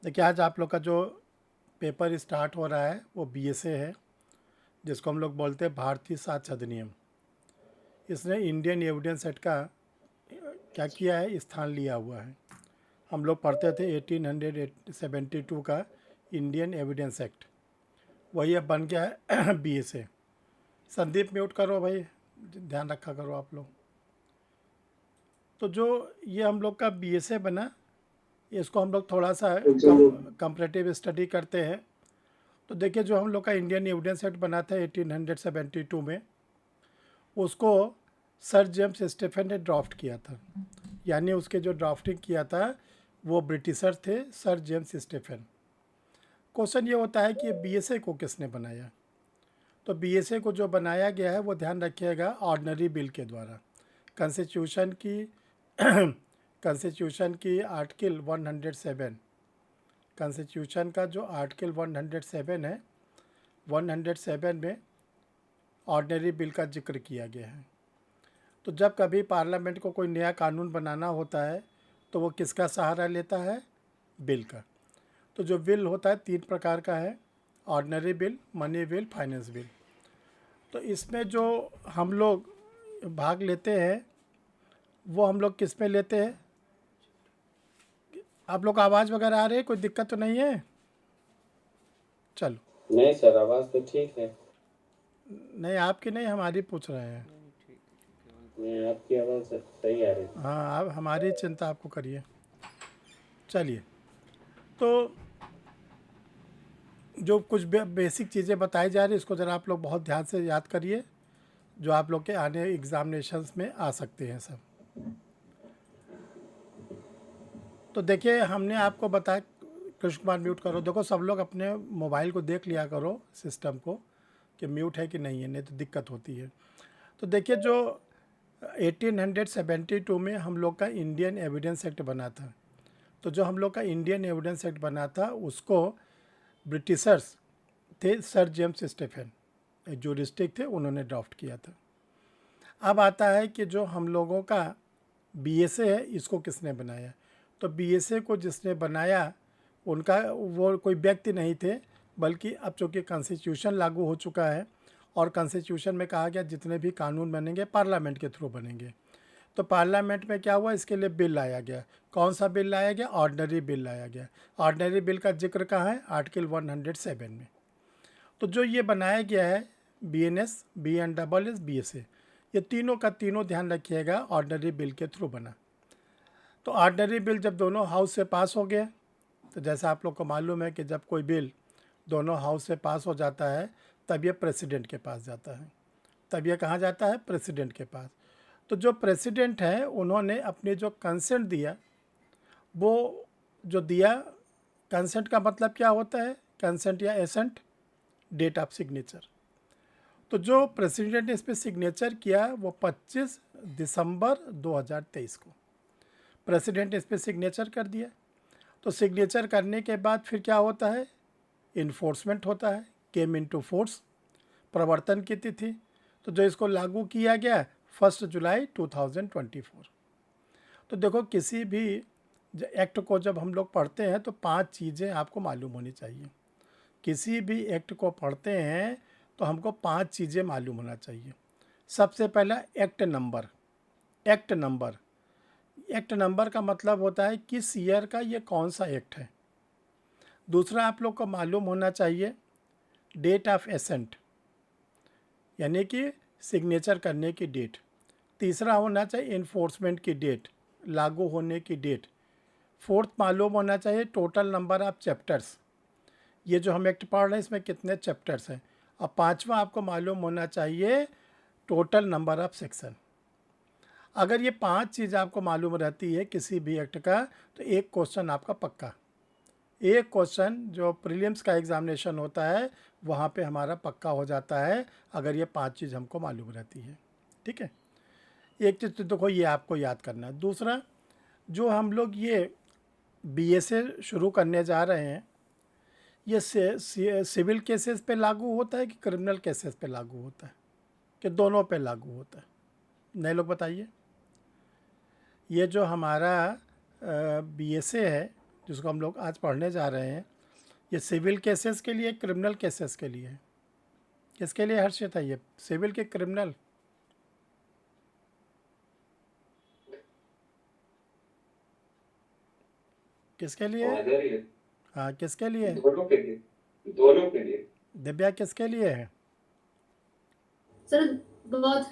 देखिए, आज आप लोग का जो पेपर स्टार्ट हो रहा है वो बीएसए है, जिसको हम लोग बोलते हैं भारतीय साक्ष्य अधिनियम। इसने इंडियन एविडेंस एक्ट का क्या किया है, स्थान लिया हुआ है। हम लोग पढ़ते थे 1872 का इंडियन एविडेंस एक्ट, वही अब बन गया है बीएसए। संदीप म्यूट करो भाई, ध्यान रखा करो आप लोग। तो जो ये हम लोग का बीएसए बना, इसको हम लोग थोड़ा सा कंपैरेटिव स्टडी करते हैं। तो देखिए, जो हम लोग का इंडियन एविडेंस एक्ट बना था 1872 में, उसको सर जेम्स स्टेफन ने ड्राफ्ट किया था। यानी उसके जो ड्राफ्टिंग किया था वो ब्रिटिशर थे, सर जेम्स स्टेफन। क्वेश्चन ये होता है कि बीएसए को किसने बनाया। तो बीएसए को जो बनाया गया है वो ध्यान रखिएगा ऑर्डिनरी बिल के द्वारा। कॉन्स्टिट्यूशन की कॉन्स्टिट्यूशन की आर्टिकल 107, कॉन्स्टिट्यूशन का जो आर्टिकल 107 है, 107 में ऑर्डिनरी बिल का जिक्र किया गया है। तो जब कभी पार्लियामेंट को कोई नया कानून बनाना होता है तो वो किसका सहारा लेता है, बिल का। तो जो बिल होता है 3 प्रकार का है, ordinary bill, money bill, finance bill. तो इसमें जो हम लोग भाग लेते हैं वो हम लोग किस में लेते हैं। आप लोग आवाज़ वगैरह आ रही है, कोई दिक्कत तो नहीं है? चलो। नहीं सर, आवाज़ तो ठीक है। नहीं, आपकी नहीं, हमारी पूछ रहे हैं। नहीं, आपकी आवाज़ सही आ रही थी। हाँ, अब हमारी चिंता आपको करिए। चलिए, तो जो कुछ बेसिक चीज़ें बताई जा रही है इसको ज़रा आप लोग बहुत ध्यान से याद करिए, जो आप लोग के आने एग्जामिनेशंस में आ सकते हैं सब। तो देखिए, हमने आपको बताया, कृष्ण कुमार म्यूट करो। देखो, सब लोग अपने मोबाइल को देख लिया करो, सिस्टम को, कि म्यूट है कि नहीं है, नहीं तो दिक्कत होती है। तो देखिए, जो 1872 में हम लोग का इंडियन एविडेंस एक्ट बना था, तो जो हम लोग का इंडियन एविडेंस एक्ट बना था उसको ब्रिटिशर्स थे, सर जेम्स स्टेफन, जो डिस्ट्रिक्ट थे, उन्होंने ड्राफ्ट किया था। अब आता है कि जो हम लोगों का बीएसए है, इसको किसने बनाया। तो बीएसए को जिसने बनाया, उनका वो कोई व्यक्ति नहीं थे, बल्कि अब चूँकि कॉन्स्टिट्यूशन लागू हो चुका है और कॉन्स्टिट्यूशन में कहा गया जितने भी कानून बनेंगे पार्लियामेंट के थ्रू बनेंगे। तो पार्लियामेंट में क्या हुआ, इसके लिए बिल लाया गया। कौन सा बिल लाया गया, ऑर्डिनरी बिल लाया गया। ऑर्डिनरी बिल का जिक्र कहाँ है, आर्टिकल 107 में। तो जो ये बनाया गया है, बीएनएस, बीएनडबलएस, बीएसए, ये तीनों का तीनों ध्यान रखिएगा ऑर्डिनरी बिल के थ्रू बना। तो ऑर्डिनरी बिल जब दोनों हाउस से पास हो गया, तो जैसा आप लोग को मालूम है कि जब कोई बिल दोनों हाउस से पास हो जाता है तब ये प्रेसिडेंट के पास जाता है। तब ये कहाँ जाता है, प्रेसिडेंट के पास। तो जो प्रेसिडेंट है उन्होंने अपने जो कंसेंट दिया, वो जो दिया, कंसेंट का मतलब क्या होता है, कंसेंट या एसेंट, डेट ऑफ सिग्नेचर। तो जो प्रेसिडेंट ने इस पर सिग्नेचर किया वो 25 दिसंबर 2023 को प्रेसिडेंट इस पर सिग्नेचर कर दिया। तो सिग्नेचर करने के बाद फिर क्या होता है, इन्फोर्समेंट होता है, केम इनटू फोर्स, प्रवर्तन की तिथि। तो जो इसको लागू किया गया 1 जुलाई 2024। तो देखो, किसी भी एक्ट को जब हम लोग पढ़ते हैं तो 5 चीज़ें आपको मालूम होनी चाहिए। किसी भी एक्ट को पढ़ते हैं तो हमको 5 चीज़ें मालूम होना चाहिए। सबसे पहला, act number. Act number, act number का मतलब होता है किस ईयर का ये कौन सा एक्ट है। दूसरा, आप लोग को मालूम होना चाहिए डेट ऑफ एसेंट, यानी कि सिग्नेचर करने की डेट। तीसरा होना चाहिए इन्फोर्समेंट की डेट, लागू होने की डेट। फोर्थ, मालूम होना चाहिए टोटल नंबर ऑफ चैप्टर्स, ये जो हम एक्ट पढ़ रहे हैं इसमें कितने चैप्टर्स हैं। और पांचवा, आपको मालूम होना चाहिए टोटल नंबर ऑफ सेक्शन। अगर ये 5 चीज़ आपको मालूम रहती है किसी भी एक्ट का, तो एक क्वेश्चन आपका पक्का, एक क्वेश्चन जो प्रीलिम्स का एग्जामिनेशन होता है वहाँ पे हमारा पक्का हो जाता है, अगर ये 5 चीज़ हमको मालूम रहती है। ठीक है, एक चीज़ तो देखो ये आपको याद करना है। दूसरा, जो हम लोग ये बीएसए शुरू करने जा रहे हैं, ये सिविल केसेस पे लागू होता है कि क्रिमिनल केसेस पे लागू होता है, कि दोनों पे लागू होता है? नए लोग बताइए। ये जो हमारा बीएसए है जिसको हम लोग आज पढ़ने जा रहे हैं, ये सिविल केसेस के लिए, क्रिमिनल केसेस के लिए है। किसके लिए हर्षित है ये, सिविल के क्रिमिनल? किसके लिए है? अदर ये हाँ, किसके लिए है? दोनों के लिए, दोनों के लिए। दिव्या, किसके लिए है? सर बहुत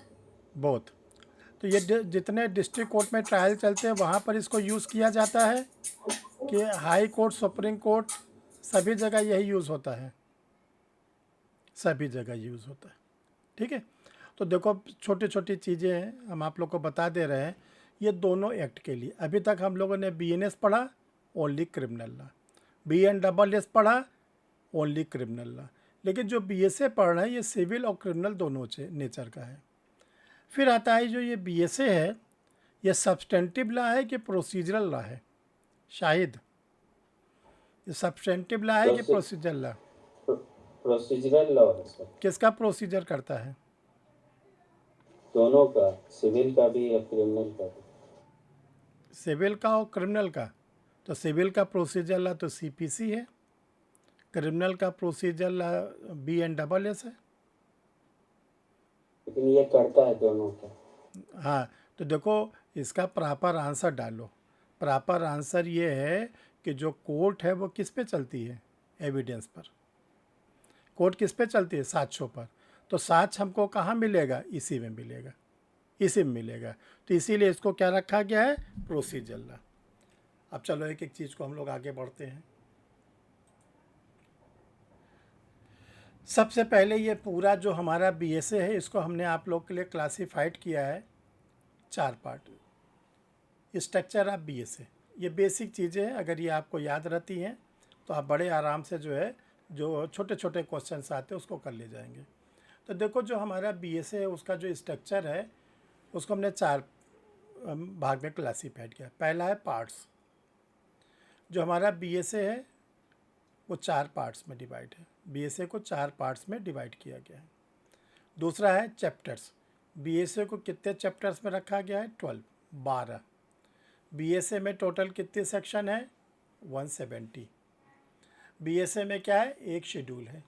बोथ। तो ये जितने डिस्ट्रिक्ट कोर्ट में ट्रायल चलते हैं वहाँ पर इसको यूज़ किया जाता है कि हाई कोर्ट, सुप्रीम कोर्ट, सभी जगह यही यूज़ होता है, सभी जगह यूज़ होता है। ठीक है, तो देखो छोटी छोटी चीज़ें हैं, हम आप लोग को बता दे रहे हैं। ये दोनों एक्ट के लिए अभी तक हम लोगों ने BNS पढ़ा, ओनली क्रिमिनल लॉ, BNSS पढ़ा, ओनली क्रिमिनल लॉ। लेकिन जो BSA पढ़ रहे हैं ये सिविल और क्रिमिनल दोनों नेचर का है। फिर आता है जो ये BSA है, ये सब्सटेंटिव लॉ है कि प्रोसीजरल लॉ है? शाहिद, ये सब्सटेंटिव लॉ है कि प्रोसीजरल लॉ? प्रोसीजरल लॉ है सर, किसका प्रोसीजर करता है? दोनों का, सिविल का भी और क्रिमिनल का भी। सिविल का और क्रिमिनल का। तो सिविल का प्रोसीजर लॉ तो CPC है, क्रिमिनल का प्रोसीजर लॉ BNSS है। लेकिन ये करता है दोनों का। हाँ, तो देखो इसका प्रॉपर आंसर डालो। प्रॉपर आंसर ये है कि जो कोर्ट है वो किस पे चलती है? एविडेंस पर। कोर्ट किस पे चलती है? साक्ष्यों पर। तो साक्ष्य हमको कहाँ मिलेगा? इसी में मिलेगा, इसी में मिलेगा। तो इसीलिए इसको क्या रखा गया है? Procedure law. अब चलो एक एक चीज़ को हम लोग आगे बढ़ते हैं। सबसे पहले ये पूरा जो हमारा BSA है इसको हमने आप लोग के लिए क्लासीफाइड किया है 4 पार्ट। स्ट्रक्चर ऑफ BSA, ये बेसिक चीज़ें हैं, अगर ये आपको याद रहती हैं तो आप बड़े आराम से जो है, जो छोटे छोटे क्वेश्चंस आते हैं उसको कर ले जाएंगे। तो देखो जो हमारा BSA है उसका जो स्ट्रक्चर है उसको हमने 4 भाग में क्लासीफाइड किया। पहला है पार्ट्स। जो हमारा BSA है वो 4 पार्ट्स में डिवाइड है। BSA को 4 पार्ट्स में डिवाइड किया गया है। दूसरा है चैप्टर्स। BSA को कितने चैप्टर्स में रखा गया है? 12। BSA में टोटल कितने सेक्शन है? 170। BSA में क्या है? एक शेड्यूल है,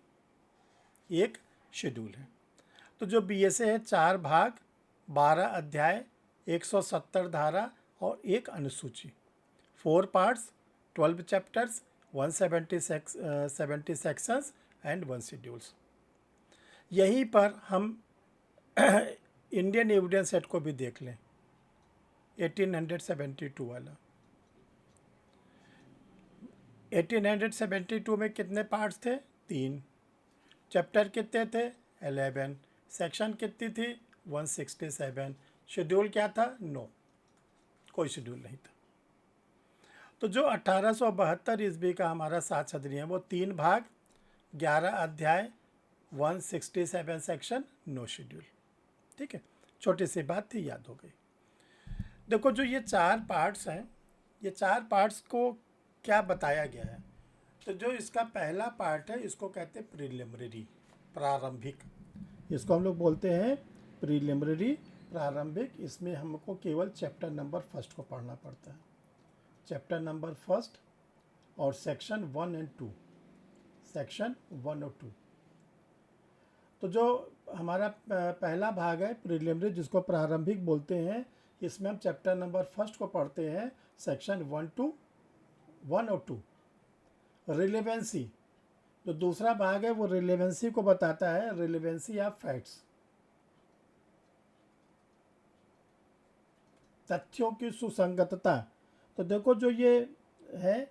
एक शेड्यूल है। तो जो BSA है 4 भाग, 12 अध्याय, 170 धारा और एक अनुसूची। 4 parts, 12 chapters, 170 sections and 1 schedules. यहीं पर हम इंडियन एविडेंस एक्ट को भी देख लें, 1872 वाला। 1872 में कितने पार्ट्स थे? 3। चैप्टर कितने थे? 11। सेक्शन कितनी थी? 167। शेड्यूल क्या था? नो, कोई शेड्यूल नहीं था। तो जो 1872 ईस्वी का हमारा साक्ष्य अधिनियम वो 3 भाग, 11 अध्याय, 167 सेक्शन, नो शेड्यूल। ठीक है, छोटी सी बात थी, याद हो गई। देखो जो ये 4 पार्ट्स हैं, ये 4 पार्ट्स को क्या बताया गया है? तो जो इसका पहला पार्ट है इसको कहते हैं प्रीलिमिनरी, प्रारंभिक। इसको हम लोग बोलते हैं प्रीलिमिनरी, प्रारंभिक। इसमें हमको केवल चैप्टर नंबर 1 को पढ़ना पड़ता है, चैप्टर नंबर 1 और सेक्शन 1 और 2, सेक्शन 1 और 2। तो जो हमारा पहला भाग है प्रीलिमिनरी, जिसको प्रारंभिक बोलते हैं, इसमें हम चैप्टर नंबर 1 को पढ़ते हैं, सेक्शन 1 और 2। रिलेवेंसी, जो दूसरा भाग है वो रिलेवेंसी को बताता है, रिलेवेंसी ऑफ फैक्ट्स, तथ्यों की सुसंगतता। तो देखो जो ये है,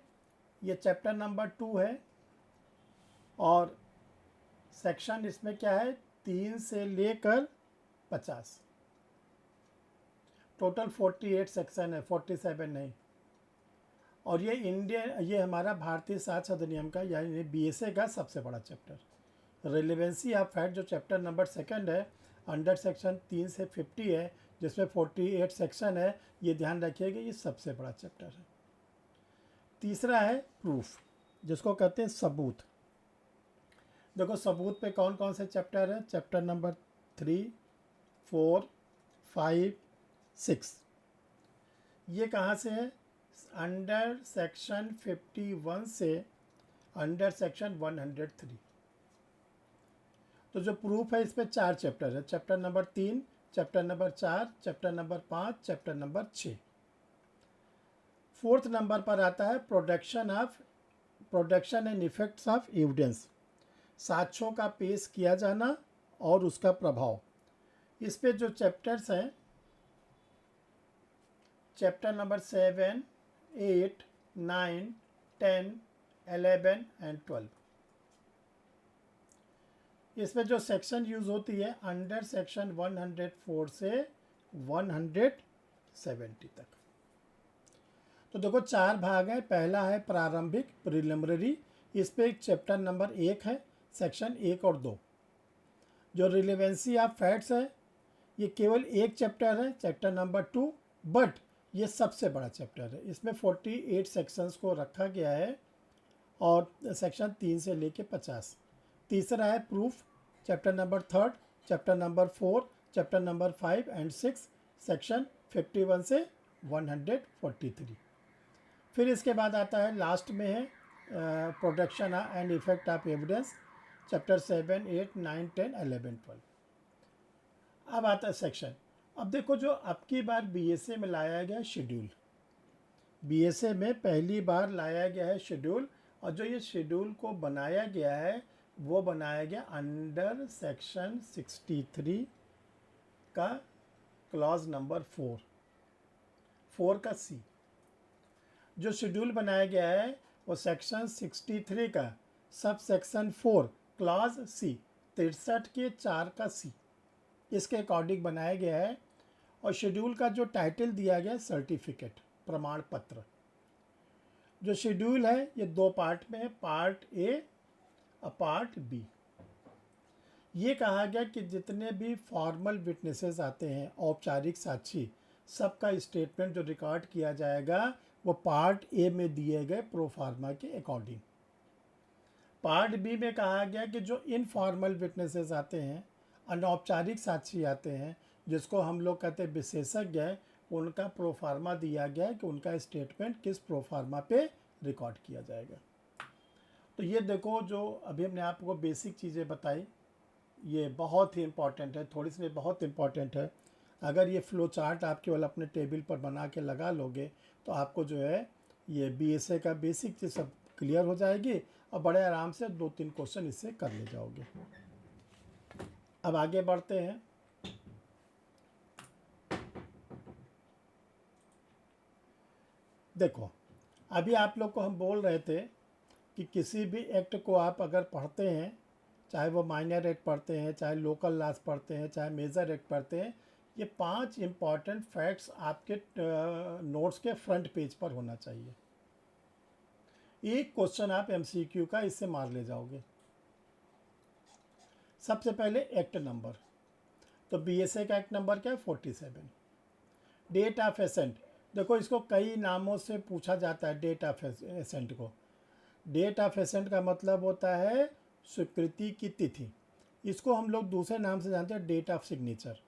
ये चैप्टर नंबर 2 है और सेक्शन इसमें क्या है? 3 से लेकर 50, टोटल 48 सेक्शन है, 47 नहीं। और ये ये हमारा भारतीय साक्ष्य अधिनियम का यानी BSA का सबसे बड़ा चैप्टर। रिलेवेंसी ऑफ फैक्ट जो चैप्टर नंबर 2 है, अंडर सेक्शन 3 से 50 है, जिसमें 48 सेक्शन है। ये ध्यान रखिएगा, ये सबसे बड़ा चैप्टर है। तीसरा है प्रूफ, जिसको कहते हैं सबूत। देखो सबूत पे कौन कौन से चैप्टर है? Chapter number 3, 4, 5, 6। ये कहाँ से है? अंडर सेक्शन 51 से अंडर सेक्शन 103। तो जो प्रूफ है इस पे 4 चैप्टर है, chapter number 3, chapter number 4, chapter number 5, chapter number 6। Fourth number पर आता है production and effects of evidence, साक्ष्यों का पेश किया जाना और उसका प्रभाव। इस पे जो चैप्टर्स हैं, चैप्टर नंबर 7, 8, 9, 10, 11 एंड 12। इसमें जो सेक्शन यूज होती है अंडर सेक्शन 104 से 170 तक। तो देखो 4 भाग है। पहला है प्रारंभिक प्रिलिमिनरी, इस पे एक चैप्टर नंबर 1 है, सेक्शन 1 और 2। जो रिलेवेंसी ऑफ फैक्ट्स है ये केवल एक चैप्टर है, चैप्टर नंबर 2, बट ये सबसे बड़ा चैप्टर है। इसमें 48 सेक्शंस को रखा गया है और सेक्शन 3 से लेके 50। तीसरा है proof, chapter number 3, chapter number 4, chapter number 5 and 6, section 51 से 143। फिर इसके बाद आता है लास्ट में है production and effect of evidence, chapter 7, 8, 9, 10, 11, 12। अब आता है सेक्शन। अब देखो जो अब की बार बीएसए में लाया गया शेड्यूल, बीएसए में पहली बार लाया गया है शेड्यूल, और जो ये शेड्यूल को बनाया गया है वो बनाया गया अंडर सेक्शन 63 का क्लॉज नंबर 4 का सी। जो शेड्यूल बनाया गया है वो सेक्शन 63 का सब सेक्शन 4 क्लॉज सी 63 के 4 का सी, इसके अकॉर्डिंग बनाया गया है। और शेड्यूल का जो टाइटल दिया गया है सर्टिफिकेट, प्रमाण पत्र। जो शेड्यूल है ये 2 पार्ट में है, पार्ट ए और पार्ट बी। ये कहा गया कि जितने भी फॉर्मल विटनेसेस आते हैं, औपचारिक साक्षी, सबका स्टेटमेंट जो रिकॉर्ड किया जाएगा वो पार्ट ए में दिए गए प्रोफार्मा के अकॉर्डिंग। पार्ट बी में कहा गया कि जो इनफॉर्मल विटनेसेस आते हैं, अनौपचारिक साक्षी आते हैं, जिसको हम लोग कहते हैं विशेषज्ञ हैं, उनका प्रोफार्मा दिया गया है कि उनका स्टेटमेंट किस प्रोफार्मा पे रिकॉर्ड किया जाएगा। तो ये देखो जो अभी हमने आपको बेसिक चीज़ें बताई, ये बहुत ही इम्पॉर्टेंट है, थोड़ी सी बहुत इम्पॉर्टेंट है। अगर ये फ्लो चार्ट आप केवल अपने टेबल पर बना के लगा लोगे तो आपको जो है ये बीएसए का बेसिक चीज़ सब क्लियर हो जाएगी और बड़े आराम से 2-3 क्वेश्चन इससे कर ले जाओगे। अब आगे बढ़ते हैं। देखो अभी आप लोग को हम बोल रहे थे कि किसी भी एक्ट को आप अगर पढ़ते हैं, चाहे वो माइनर एक्ट पढ़ते हैं, चाहे लोकल लॉज पढ़ते हैं, चाहे मेजर एक्ट पढ़ते हैं, ये 5 इम्पॉर्टेंट फैक्ट्स आपके नोट्स के फ्रंट पेज पर होना चाहिए। एक क्वेश्चन आप एमसीक्यू का इससे मार ले जाओगे। सबसे पहले एक्ट नंबर, तो बीएसए का एक्ट नंबर क्या है? 47। डेट ऑफ एसेंट, देखो इसको कई नामों से पूछा जाता है। डेट ऑफ एसेंट को, डेट ऑफ एसेंट का मतलब होता है स्वीकृति की तिथि। इसको हम लोग दूसरे नाम से जानते हैं डेट ऑफ सिग्नेचर,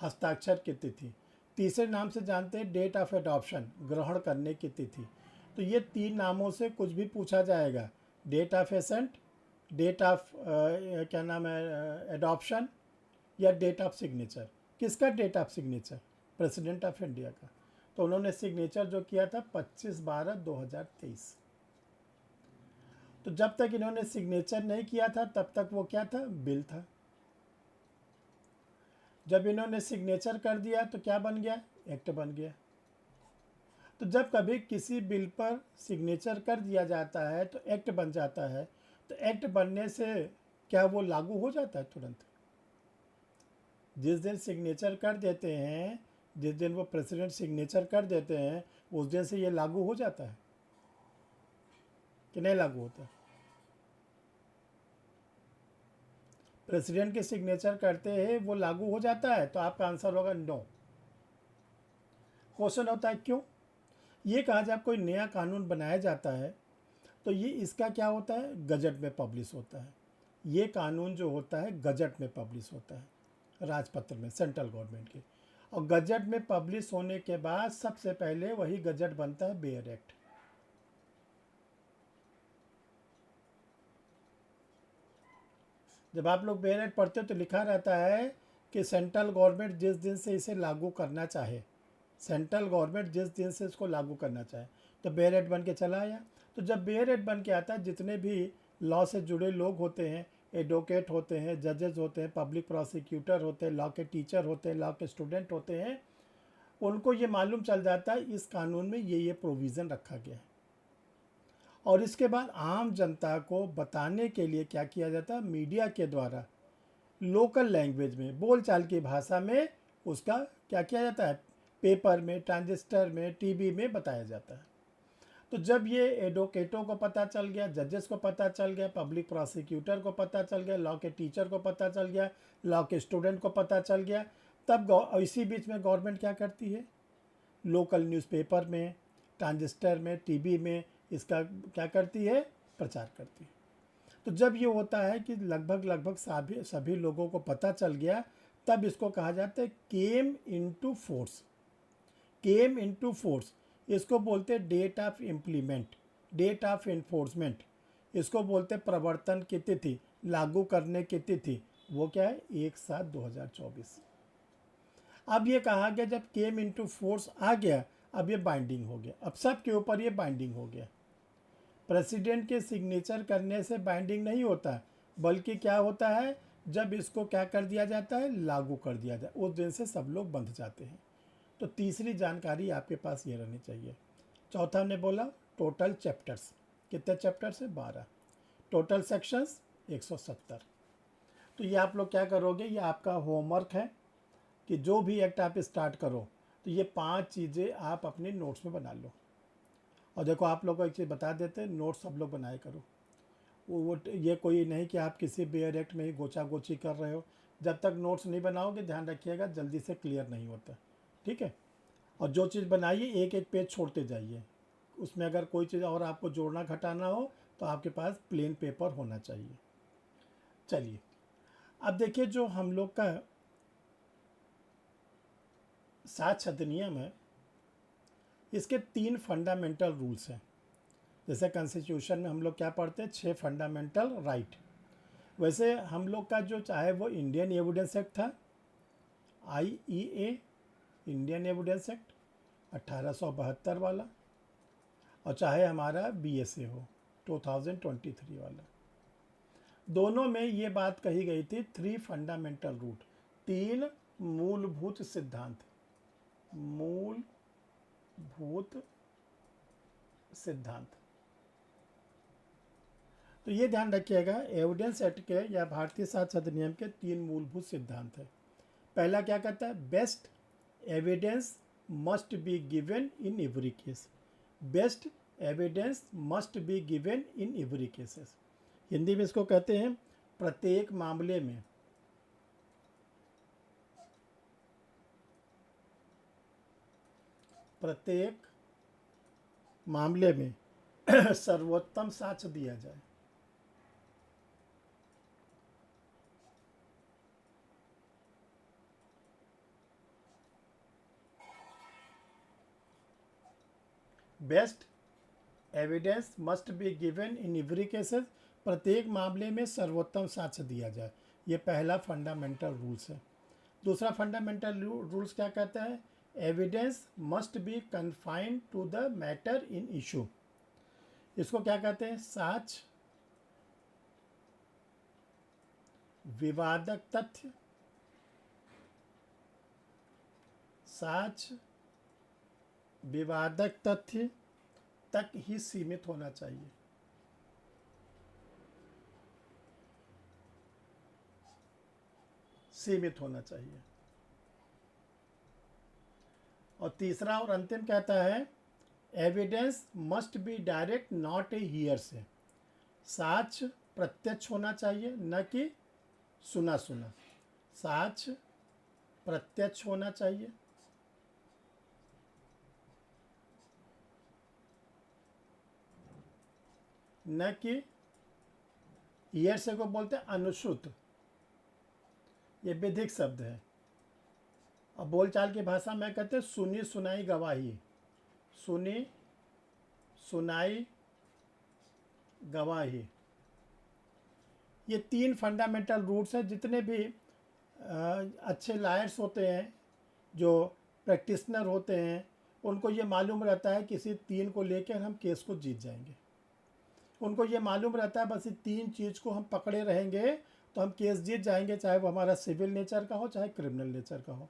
हस्ताक्षर की तिथि। तीसरे नाम से जानते हैं डेट ऑफ एडॉप्शन, ग्रहण करने की तिथि। तो ये 3 नामों से कुछ भी पूछा जाएगा, date of assent, date of क्या नाम है एडॉप्शन, या डेट ऑफ सिग्नेचर। किसका date of signature? President of India का। तो उन्होंने सिग्नेचर जो किया था 25/12/2023। तो जब तक इन्होंने सिग्नेचर नहीं किया था तब तक वो क्या था? बिल था। जब इन्होंने सिग्नेचर कर दिया तो क्या बन गया? एक्ट बन गया। तो जब कभी किसी बिल पर सिग्नेचर कर दिया जाता है तो एक्ट बन जाता है। तो एक्ट बनने से क्या वो लागू हो जाता है तुरंत? जिस दिन सिग्नेचर कर देते हैं, जिस दिन वो प्रेसिडेंट सिग्नेचर कर देते हैं, उस दिन से ये लागू हो जाता है कि नहीं लागू होता? प्रेसिडेंट के सिग्नेचर करते हैं वो लागू हो जाता है, तो आपका आंसर होगा नो। क्वेश्चन होता है क्यों? ये कहा जब कोई नया कानून बनाया जाता है तो ये इसका क्या होता है? गजट में पब्लिश होता है। ये कानून जो होता है गजट में पब्लिश होता है, राजपत्र में, सेंट्रल गवर्नमेंट के। और गजट में पब्लिश होने के बाद सबसे पहले वही गजट बनता है बेयर एक्ट। जब आप लोग बेयर एक्ट पढ़ते हो तो लिखा रहता है कि सेंट्रल गवर्नमेंट जिस दिन से इसे लागू करना चाहे, सेंट्रल गवर्नमेंट जिस दिन से इसको लागू करना चाहे, तो बेयर एक्ट बन के चला आया। तो जब बेयर एक्ट बन के आता है, जितने भी लॉ से जुड़े लोग होते हैं, एडवोकेट होते हैं, जजेस होते हैं, पब्लिक प्रोसिक्यूटर होते हैं, लॉ के टीचर होते हैं, लॉ के स्टूडेंट होते हैं, उनको ये मालूम चल जाता है इस कानून में ये प्रोविज़न रखा गया है। और इसके बाद आम जनता को बताने के लिए क्या किया जाता है, मीडिया के द्वारा लोकल लैंग्वेज में, बोलचाल की भाषा में उसका क्या किया जाता है, पेपर में, ट्रांजिस्टर में, टीवी में बताया जाता है। तो जब ये एडवोकेटों को पता चल गया, जजेस को पता चल गया, पब्लिक प्रोसिक्यूटर को पता चल गया, लॉ के टीचर को पता चल गया, लॉ के स्टूडेंट को पता चल गया, तब इसी बीच में गवर्नमेंट क्या करती है, लोकल न्यूज़पेपर में, ट्रांजिस्टर में, टीवी में इसका क्या करती है, प्रचार करती है। तो जब ये होता है कि लगभग सभी लोगों को पता चल गया, तब इसको कहा जाता है came into force. Came into force इसको बोलते हैं date of implement, date of enforcement, इसको बोलते हैं प्रवर्तन की तिथि, लागू करने की तिथि। वो क्या है, 1/7/2024। अब ये कहा गया जब केम इनटू फोर्स आ गया, अब ये बाइंडिंग हो गया, अब सब के ऊपर ये बाइंडिंग हो गया। प्रेसिडेंट के सिग्नेचर करने से बाइंडिंग नहीं होता, बल्कि क्या होता है, जब इसको क्या कर दिया जाता है, लागू कर दिया जाए, उस दिन से सब लोग बंध जाते हैं। तो तीसरी जानकारी आपके पास ये रहनी चाहिए। चौथा हमने बोला टोटल चैप्टर्स, कितने चैप्टर्स है, 12। Total sections 170। तो ये आप लोग क्या करोगे, ये आपका होमवर्क है कि जो भी एक्ट आप स्टार्ट करो तो ये 5 चीज़ें आप अपने नोट्स में बना लो। और देखो आप लोग को एक चीज़ बता देते हैं, नोट्स सब लोग बनाए करो। वो ये कोई नहीं कि आप किसी बेयर एक्ट में ही गोचा गोची कर रहे हो। जब तक नोट्स नहीं बनाओगे, ध्यान रखिएगा, जल्दी से क्लियर नहीं होता, ठीक है। और जो चीज़ बनाइए एक एक पेज छोड़ते जाइए, उसमें अगर कोई चीज़ और आपको जोड़ना घटाना हो तो आपके पास प्लेन पेपर होना चाहिए। चलिए अब देखिए, जो हम लोग का 7 अधिनियम है, इसके 3 फंडामेंटल रूल्स हैं। जैसे कॉन्स्टिट्यूशन में हम लोग क्या पढ़ते हैं, 6 फंडामेंटल राइट, वैसे हम लोग का जो चाहे वो इंडियन एविडेंस एक्ट था, IEA इंडियन एविडेंस एक्ट 1872 वाला, और चाहे हमारा BSA हो 2023 वाला, दोनों में ये बात कही गई थी 3 फंडामेंटल रूट, 3 मूलभूत सिद्धांत, मूलभूत सिद्धांत। तो ये ध्यान रखिएगा, एविडेंस एक्ट के या भारतीय साक्ष्य अधिनियम के 3 मूलभूत सिद्धांत है। पहला क्या कहता है, best evidence must be given in every case, best evidence must be given in every cases. Hindi में इसको कहते हैं प्रत्येक मामले में सर्वोत्तम साक्ष्य दिया जाए। Best evidence must be given in every cases, प्रत्येक मामले में सर्वोत्तम साक्ष्य दिया जाए। ये पहला फंडामेंटल रूल्स है। दूसरा फंडामेंटल रूल्स क्या कहता है, evidence must be confined to the matter in issue. इसको क्या कहते हैं, साक्ष्य विवादक तथ्य, साक्ष्य विवादक तथ्य तक ही सीमित होना चाहिए। सीमित होना चाहिए। और तीसरा और अंतिम कहता है, evidence must B direct not a hearsay, साक्ष्य प्रत्यक्ष होना चाहिए, न कि सुना सुना। साक्ष्य प्रत्यक्ष होना चाहिए, न कि हियरसे को बोलते हैं अनुश्रुत, ये विधिक शब्द है, और बोलचाल की भाषा में कहते हैं सुनी सुनाई गवाही। सुनी सुनाई गवाही, ये 3 फंडामेंटल रूट्स हैं। जितने भी अच्छे लायर्स होते हैं, जो प्रैक्टिशनर होते हैं, उनको ये मालूम रहता है किसी 3 को लेकर हम केस को जीत जाएंगे। उनको ये मालूम रहता है बस ये 3 चीज़ को हम पकड़े रहेंगे तो हम केस जीत जाएंगे, चाहे वो हमारा सिविल नेचर का हो चाहे क्रिमिनल नेचर का हो।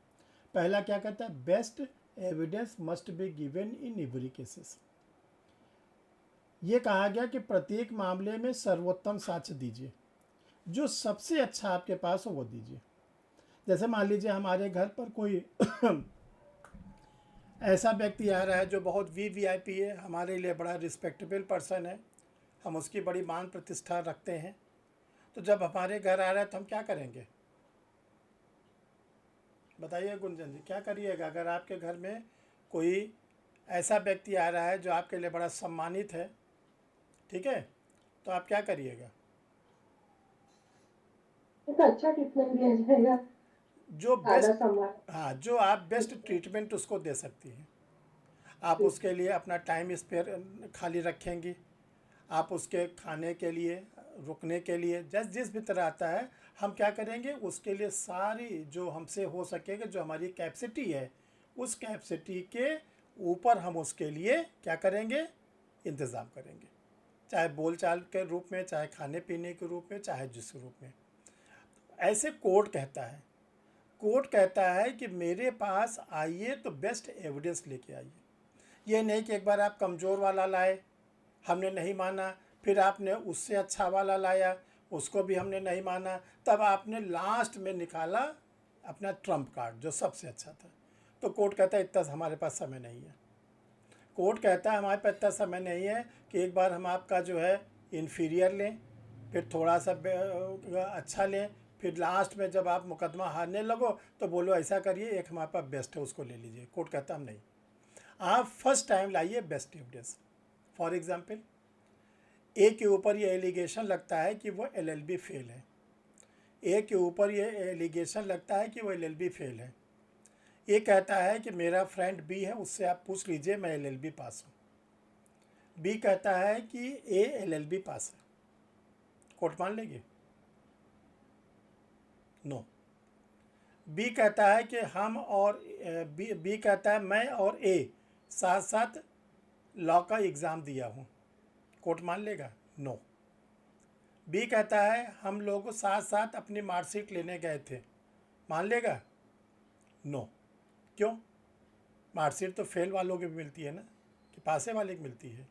पहला क्या कहता है, best evidence must be given in every cases. ये कहा गया कि प्रत्येक मामले में सर्वोत्तम साक्ष्य दीजिए, जो सबसे अच्छा आपके पास हो वो दीजिए। जैसे मान लीजिए हमारे घर पर कोई ऐसा व्यक्ति आ रहा है जो बहुत वीवीआईपी है, हमारे लिए बड़ा रिस्पेक्टेबल पर्सन है, हम उसकी बड़ी मान प्रतिष्ठा रखते हैं, तो जब हमारे घर आ रहा है तो हम क्या करेंगे? बताइए गुंजन जी, क्या करिएगा अगर आपके घर में कोई ऐसा व्यक्ति आ रहा है जो आपके लिए बड़ा सम्मानित है, ठीक है, तो आप क्या करिएगा? एक अच्छा ट्रीटमेंट दिया जाएगा, जो आदर बेस्ट, सम्मान। हाँ, जो आप बेस्ट ट्रीटमेंट उसको दे सकती हैं। आप उसके लिए अपना टाइम स्पेयर खाली रखेंगी, आप उसके खाने के लिए, रुकने के लिए, जिस भी तरह आता है, हम क्या करेंगे उसके लिए सारी जो हमसे हो सकेगा, जो हमारी कैपेसिटी है, उस कैपेसिटी के ऊपर हम उसके लिए क्या करेंगे, इंतज़ाम करेंगे, चाहे बोलचाल के रूप में, चाहे खाने पीने के रूप में, चाहे जिस रूप में। ऐसे कोर्ट कहता है, कोर्ट कहता है कि मेरे पास आइए तो बेस्ट एविडेंस लेके आइए। ये नहीं कि एक बार आप कमज़ोर वाला लाए, हमने नहीं माना, फिर आपने उससे अच्छा वाला लाया, उसको भी हमने नहीं माना, तब आपने लास्ट में निकाला अपना ट्रम्प कार्ड जो सबसे अच्छा था। तो कोर्ट कहता है इतना हमारे पास समय नहीं है। कोर्ट कहता है हमारे पास इतना समय नहीं है कि एक बार हम आपका जो है इन्फीरियर लें, फिर थोड़ा सा अच्छा लें, फिर लास्ट में जब आप मुकदमा हारने लगो तो बोलो ऐसा करिए एक हमारे पास बेस्ट है उसको ले लीजिए। कोर्ट कहता हम नहीं, आप फर्स्ट टाइम लाइए बेस्ट एविडेंस। फॉर एग्जांपल, ए के ऊपर ये एलिगेशन लगता है कि वो एलएलबी फेल है, ए के ऊपर ये एलिगेशन लगता है कि वो एलएलबी फेल है। ये कहता है कि मेरा फ्रेंड बी है, उससे आप पूछ लीजिए, मैं एलएलबी पास हूँ। बी कहता है कि ए एलएलबी पास है, कोर्ट मान लेगी? नो। बी कहता है कि हम और बी कहता है मैं और ए साथ साथ लॉ का एग्ज़ाम दिया हूँ, कोर्ट मान लेगा? नो। बी कहता है हम लोग साथ साथ अपनी मार्कशीट लेने गए थे, मान लेगा? नो। क्यों? मार्कशीट तो फेल वालों की भी मिलती है ना, कि पासे वाले की मिलती है।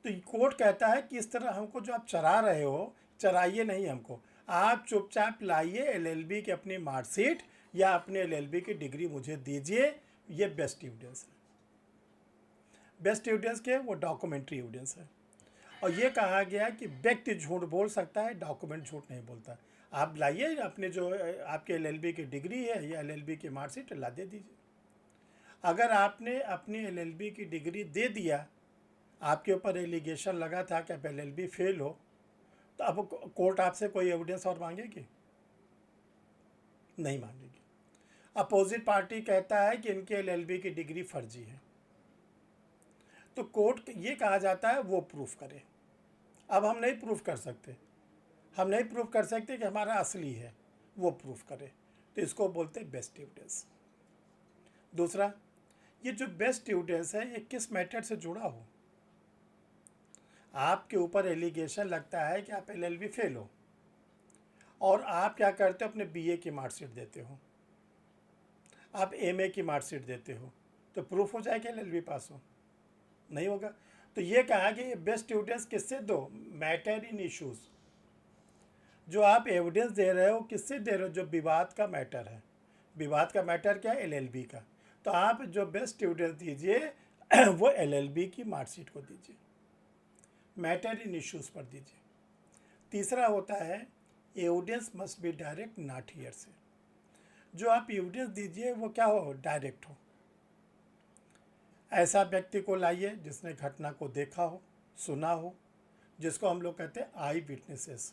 तो कोर्ट कहता है कि इस तरह हमको जो आप चरा रहे हो, चराइए नहीं हमको, आप चुपचाप लाइए एलएलबी की अपनी मार्कशीट या अपने एलएलबी की डिग्री मुझे दीजिए, ये बेस्ट एविडेंस है। बेस्ट एविडेंस क्या है? वो डॉक्यूमेंट्री एविडेंस है। और ये कहा गया कि व्यक्ति झूठ बोल सकता है, डॉक्यूमेंट झूठ नहीं बोलता। आप लाइए अपने जो आपके एलएलबी की डिग्री है या एलएलबी की मार्कशीट ला दे दीजिए। अगर आपने अपनी एलएलबी की डिग्री दे दिया, आपके ऊपर एलिगेशन लगा था कि आप एलएलबी फेल हो, तो अब कोर्ट आपसे कोई एविडेंस और मांगेगी? नहीं मांगेगी। अपोजिट पार्टी कहता है कि इनके एलएलबी की डिग्री फर्जी है, तो कोर्ट ये कहा जाता है वो प्रूफ करे। अब हम नहीं प्रूफ कर सकते, हम नहीं प्रूफ कर सकते कि हमारा असली है, वो प्रूफ करे, तो इसको बोलते हैं बेस्ट एविडेंस। दूसरा, ये जो बेस्ट एविडेंस है ये किस मैटर से जुड़ा हो? आपके ऊपर एलिगेशन लगता है कि आप एलएलबी फेल हो, और आप क्या करते हो, अपने बीए की मार्कशीट देते हो, आप एमए की मार्कशीट देते हो, तो प्रूफ हो जाएगा एलएलबी पास हो? नहीं होगा। तो ये कहा कि ये बेस्ट एविडेंस किससे दो? Matter in issues. जो आप एविडेंस दे रहे हो किससे दे रहे हो? जो विवाद का मैटर है। विवाद का मैटर क्या है? एलएलबी का। तो आप जो बेस्ट एविडेंस दीजिए वो एलएलबी की मार्कशीट को दीजिए, मैटर इन इश्यूज़ पर दीजिए। तीसरा होता है evidence must B direct, not here से। जो आप एविडेंस दीजिए वो क्या हो? डायरेक्ट हो। ऐसा व्यक्ति को लाइए जिसने घटना को देखा हो, सुना हो, जिसको हम लोग कहते हैं आई विटनेसेस,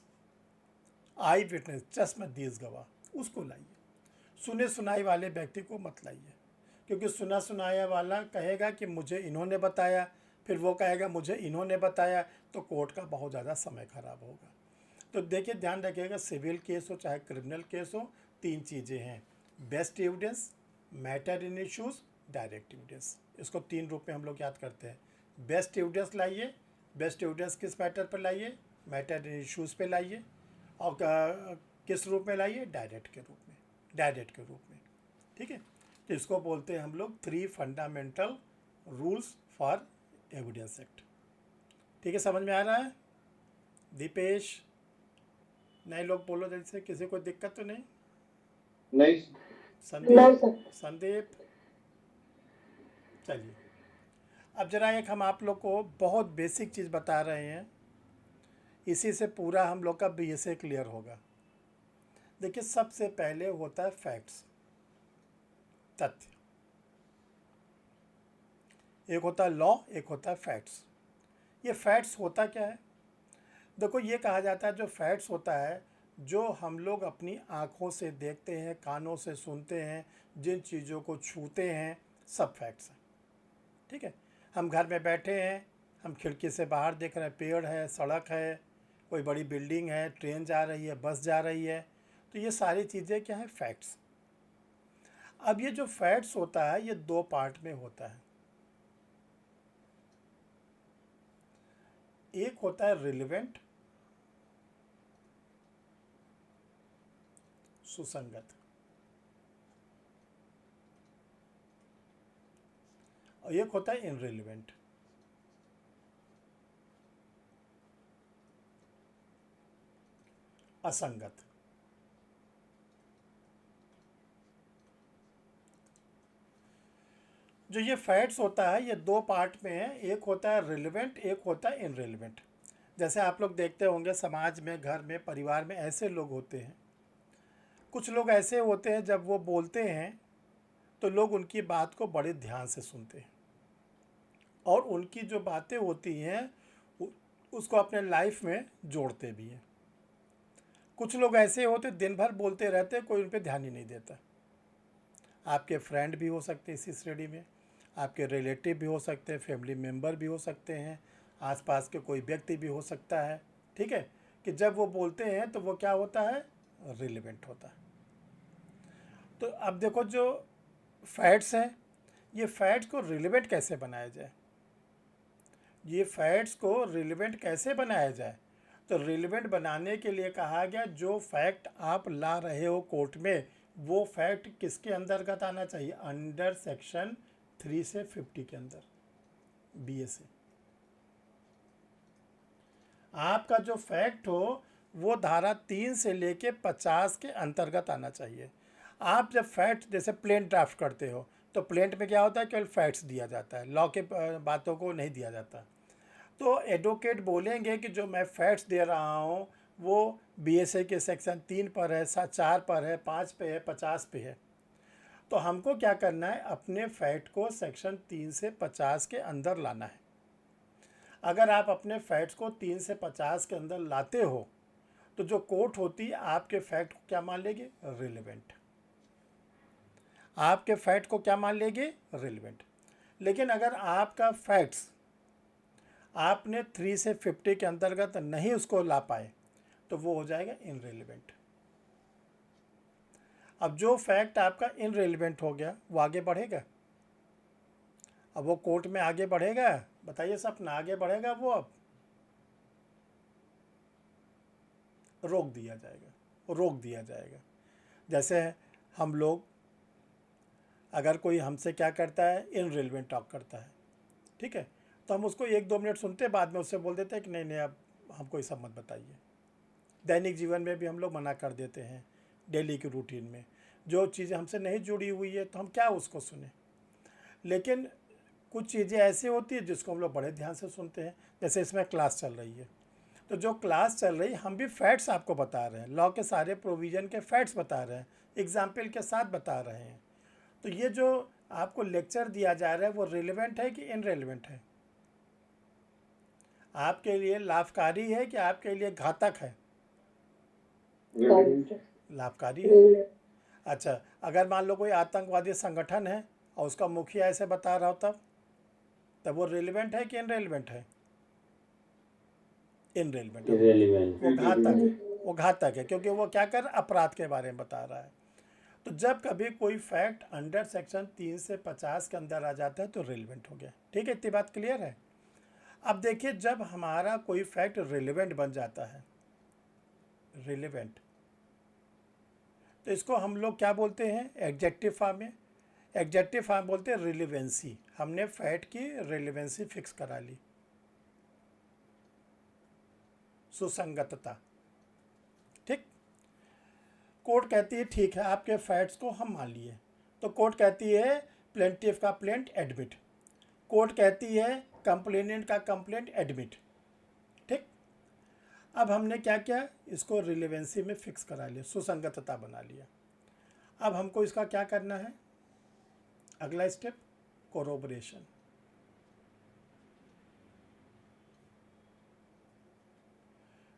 आई विटनेस, चश्मदीद गवाह, उसको लाइए। सुने सुनाई वाले व्यक्ति को मत लाइए, क्योंकि सुना सुनाया वाला कहेगा कि मुझे इन्होंने बताया, फिर वो कहेगा मुझे इन्होंने बताया, तो कोर्ट का बहुत ज़्यादा समय खराब होगा। तो देखिए, ध्यान रखिएगा, सिविल केस हो चाहे क्रिमिनल केस हो, 3 चीज़ें हैं: best evidence, matter in issues, direct evidence. इसको 3 रूप में हम लोग याद करते हैं। बेस्ट एविडेंस लाइए। बेस्ट एविडेंस किस मैटर पर लाइए? मैटर इन इश्यूज पे लाइए। और किस रूप में लाइए? डायरेक्ट के रूप में, डायरेक्ट के रूप में। ठीक है, तो इसको बोलते हैं हम लोग 3 fundamental rules for evidence act. ठीक है, समझ में आ रहा है? दीपेश, नए लोग बोलो जैसे, किसी को दिक्कत तो नहीं? नहीं नहीं संदीप, सर। संदीप, चलिए। अब जरा एक हम आप लोग को बहुत बेसिक चीज़ बता रहे हैं, इसी से पूरा हम लोग का बीएसए क्लियर होगा। देखिए, सबसे पहले होता है फैक्ट्स, तथ्य। एक होता है लॉ, एक होता है फैक्ट्स। ये फैक्ट्स होता क्या है? देखो, ये कहा जाता है जो फैक्ट्स होता है, जो हम लोग अपनी आँखों से देखते हैं, कानों से सुनते हैं, जिन चीज़ों को छूते हैं, सब फैक्ट्स हैं। ठीक है, हम घर में बैठे हैं, हम खिड़की से बाहर देख रहे हैं, पेड़ है, सड़क है, कोई बड़ी बिल्डिंग है, ट्रेन जा रही है, बस जा रही है, तो ये सारी चीज़ें क्या है? फैक्ट्स। अब ये जो फैक्ट्स होता है, ये 2 पार्ट में होता है। एक होता है रिलेवेंट, सुसंगत, और एक होता है इनरिलेवेंट, असंगत। जो ये फैक्ट्स होता है, ये 2 पार्ट में है। एक होता है रिलेवेंट, एक होता है इनरिलेवेंट। जैसे आप लोग देखते होंगे, समाज में, घर में, परिवार में ऐसे लोग होते हैं, कुछ लोग ऐसे होते हैं, जब वो बोलते हैं तो लोग उनकी बात को बड़े ध्यान से सुनते हैं, और उनकी जो बातें होती हैं उसको अपने लाइफ में जोड़ते भी हैं। कुछ लोग ऐसे होते, दिन भर बोलते रहते, कोई उन पर ध्यान ही नहीं देता। आपके फ्रेंड भी हो सकते हैं इसी श्रेणी में, आपके रिलेटिव भी हो सकते हैं, फैमिली मेम्बर भी हो सकते हैं, आसपास के कोई व्यक्ति भी हो सकता है। ठीक है, कि जब वो बोलते हैं तो वो क्या होता है? रिलेवेंट होता है। तो अब देखो, जो फैक्ट्स हैं, ये फैक्ट्स को रिलेवेंट कैसे बनाया जाए? ये फैक्ट्स को रिलेवेंट कैसे बनाया जाए? तो रिलेवेंट बनाने के लिए कहा गया, जो फैक्ट आप ला रहे हो कोर्ट में, वो फैक्ट किसके अंतर्गत आना चाहिए? अंडर सेक्शन 3 से 50 के अंदर, बीएसए। आपका जो फैक्ट हो वो धारा 3 से लेके 50 के अंतर्गत आना चाहिए। आप जब फैक्ट, जैसे प्लेन ड्राफ्ट करते हो, तो प्लेन में क्या होता है? केवल फैक्ट्स दिया जाता है, लॉ के बातों को नहीं दिया जाता। तो एडवोकेट बोलेंगे कि जो मैं फैक्ट्स दे रहा हूँ वो बीएसए के सेक्शन 3 पर है, 4 पर है, 5 पे है, 50 पे है। तो हमको क्या करना है? अपने फैक्ट को सेक्शन 3 से 50 के अंदर लाना है। अगर आप अपने फैक्ट्स को 3 से 50 के अंदर लाते हो, तो जो कोर्ट होती है आपके फैक्ट को क्या मान लेगी? रिलेवेंट। आपके फैक्ट को क्या मान लेगी? रिलेवेंट। लेकिन अगर आपका फैक्ट्स आपने 3 से 50 के अंतर्गत नहीं उसको ला पाए, तो वो हो जाएगा इनरेलीवेंट। अब जो फैक्ट आपका इनरेलीवेंट हो गया, वो आगे बढ़ेगा? अब वो कोर्ट में आगे बढ़ेगा? बताइए सपना, आगे बढ़ेगा वो? अब रोक दिया जाएगा, रोक दिया जाएगा। जैसे हम लोग, अगर कोई हमसे क्या करता है? इनरेलीवेंट टॉक करता है, ठीक है, तो हम उसको 1-2 मिनट सुनते, बाद में उससे बोल देते हैं कि नहीं नहीं, अब हमको ये सब मत बताइए। दैनिक जीवन में भी हम लोग मना कर देते हैं, डेली की रूटीन में जो चीज़ें हमसे नहीं जुड़ी हुई है तो हम क्या उसको सुने। लेकिन कुछ चीज़ें ऐसी होती है जिसको हम लोग बड़े ध्यान से सुनते हैं। जैसे इसमें क्लास चल रही है, तो जो क्लास चल रही है, हम भी फैक्ट्स आपको बता रहे हैं, लॉ के सारे प्रोविज़न के फैक्ट्स बता रहे हैं, एग्जाम्पल के साथ बता रहे हैं। तो ये जो आपको लेक्चर दिया जा रहा है वो रिलेवेंट है कि इनरेलीवेंट है? आपके लिए लाभकारी है कि आपके लिए घातक है? लाभकारी है। अच्छा, अगर मान लो कोई आतंकवादी संगठन है और उसका मुखिया ऐसे बता रहा हो तब वो रिलेवेंट है कि इनरेलीवेंट है? इनरेलीवेंट है, irrelevant. वो घातक है, वो घातक है, क्योंकि वो क्या कर अपराध के बारे में बता रहा है। तो जब कभी कोई फैक्ट अंडर सेक्शन 3 से 50 के अंदर आ जाता है तो रिलेवेंट हो गया। ठीक है, इतनी बात क्लियर है। अब देखिए, जब हमारा कोई फैक्ट रिलेवेंट बन जाता है, रिलेवेंट, तो इसको हम लोग क्या बोलते हैं एडजेक्टिव फॉर्म में? एडजेक्टिव फॉर्म बोलते हैं रिलेवेंसी। हमने फैक्ट की रिलेवेंसी फिक्स करा ली, सुसंगतता। ठीक, कोर्ट कहती है ठीक है, आपके फैक्ट्स को हम मान लिए। तो कोर्ट कहती है प्लेंटिफ का प्लेंट एडमिट, कोर्ट कहती है कंप्लेनेंट का कंप्लेंट एडमिट। ठीक, अब हमने क्या किया, इसको रिलेवेंसी में फिक्स करा लिया, सुसंगतता बना लिया। अब हमको इसका क्या करना है, अगला स्टेप कोरोबरेशन।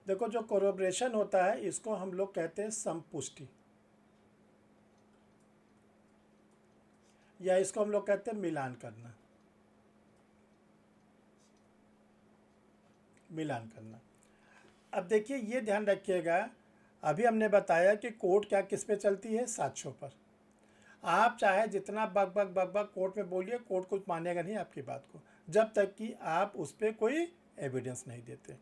देखो, जो कोरोबरेशन होता है इसको हम लोग कहते हैं संपुष्टि, या इसको हम लोग कहते हैं मिलान करना, मिलान करना। अब देखिए, ये ध्यान रखिएगा, अभी हमने बताया कि कोर्ट क्या किस पे चलती है, साक्ष्यों पर। आप चाहे जितना बक बक बक बक कोर्ट में बोलिए, कोर्ट कुछ मानेगा नहीं आपकी बात को, जब तक कि आप उस पर कोई एविडेंस नहीं देते।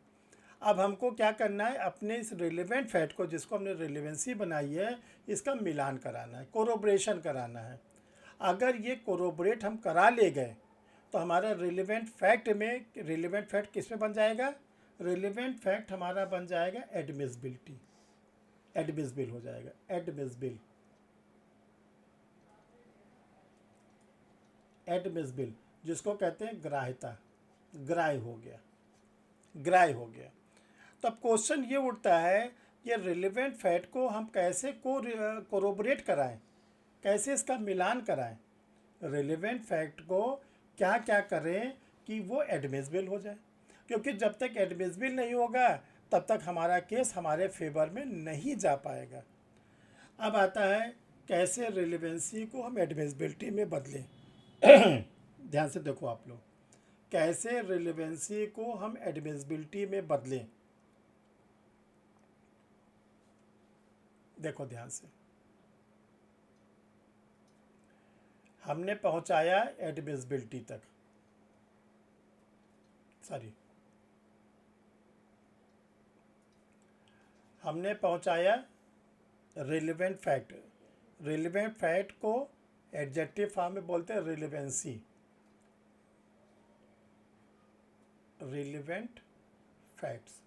अब हमको क्या करना है, अपने इस रिलेवेंट फैक्ट को, जिसको हमने रिलेवेंसी बनाई है, इसका मिलान कराना है, कोरोबरेशन कराना है। अगर ये कोरोबरेट हम करा ले गए तो हमारा रिलेवेंट फैक्ट में, रिलेवेंट फैक्ट किस में बन जाएगा, रिलेवेंट फैक्ट हमारा बन जाएगा एडमिसिबिलिटी, एडमिसिबल हो जाएगा, एडमिसिबल, एडमिसिबल, जिसको कहते हैं ग्राह्यता, ग्राह्य हो गया, ग्राह्य हो गया। तो अब क्वेश्चन ये उठता है, ये रिलेवेंट फैक्ट को हम कैसे कोरोबरेट कराएं, कैसे इसका मिलान कराएं, रिलेवेंट फैक्ट को क्या क्या करें कि वो एडमिसिबल हो जाए, क्योंकि जब तक एडमिसिबल नहीं होगा तब तक हमारा केस हमारे फेवर में नहीं जा पाएगा। अब आता है कैसे रिलेवेंसी को हम एडमिसिबिलिटी में बदलें। ध्यान से देखो आप लोग, कैसे रिलेवेंसी को हम एडमिसिबिलिटी में बदलें। देखो ध्यान से, हमने पहुंचाया एडमिसिबिलिटी तक, सॉरी, हमने पहुंचाया रिलेवेंट फैक्ट। रिलेवेंट फैक्ट को एडजेक्टिव फॉर्म में बोलते हैं रिलेवेंसी, रिलेवेंट फैक्ट्स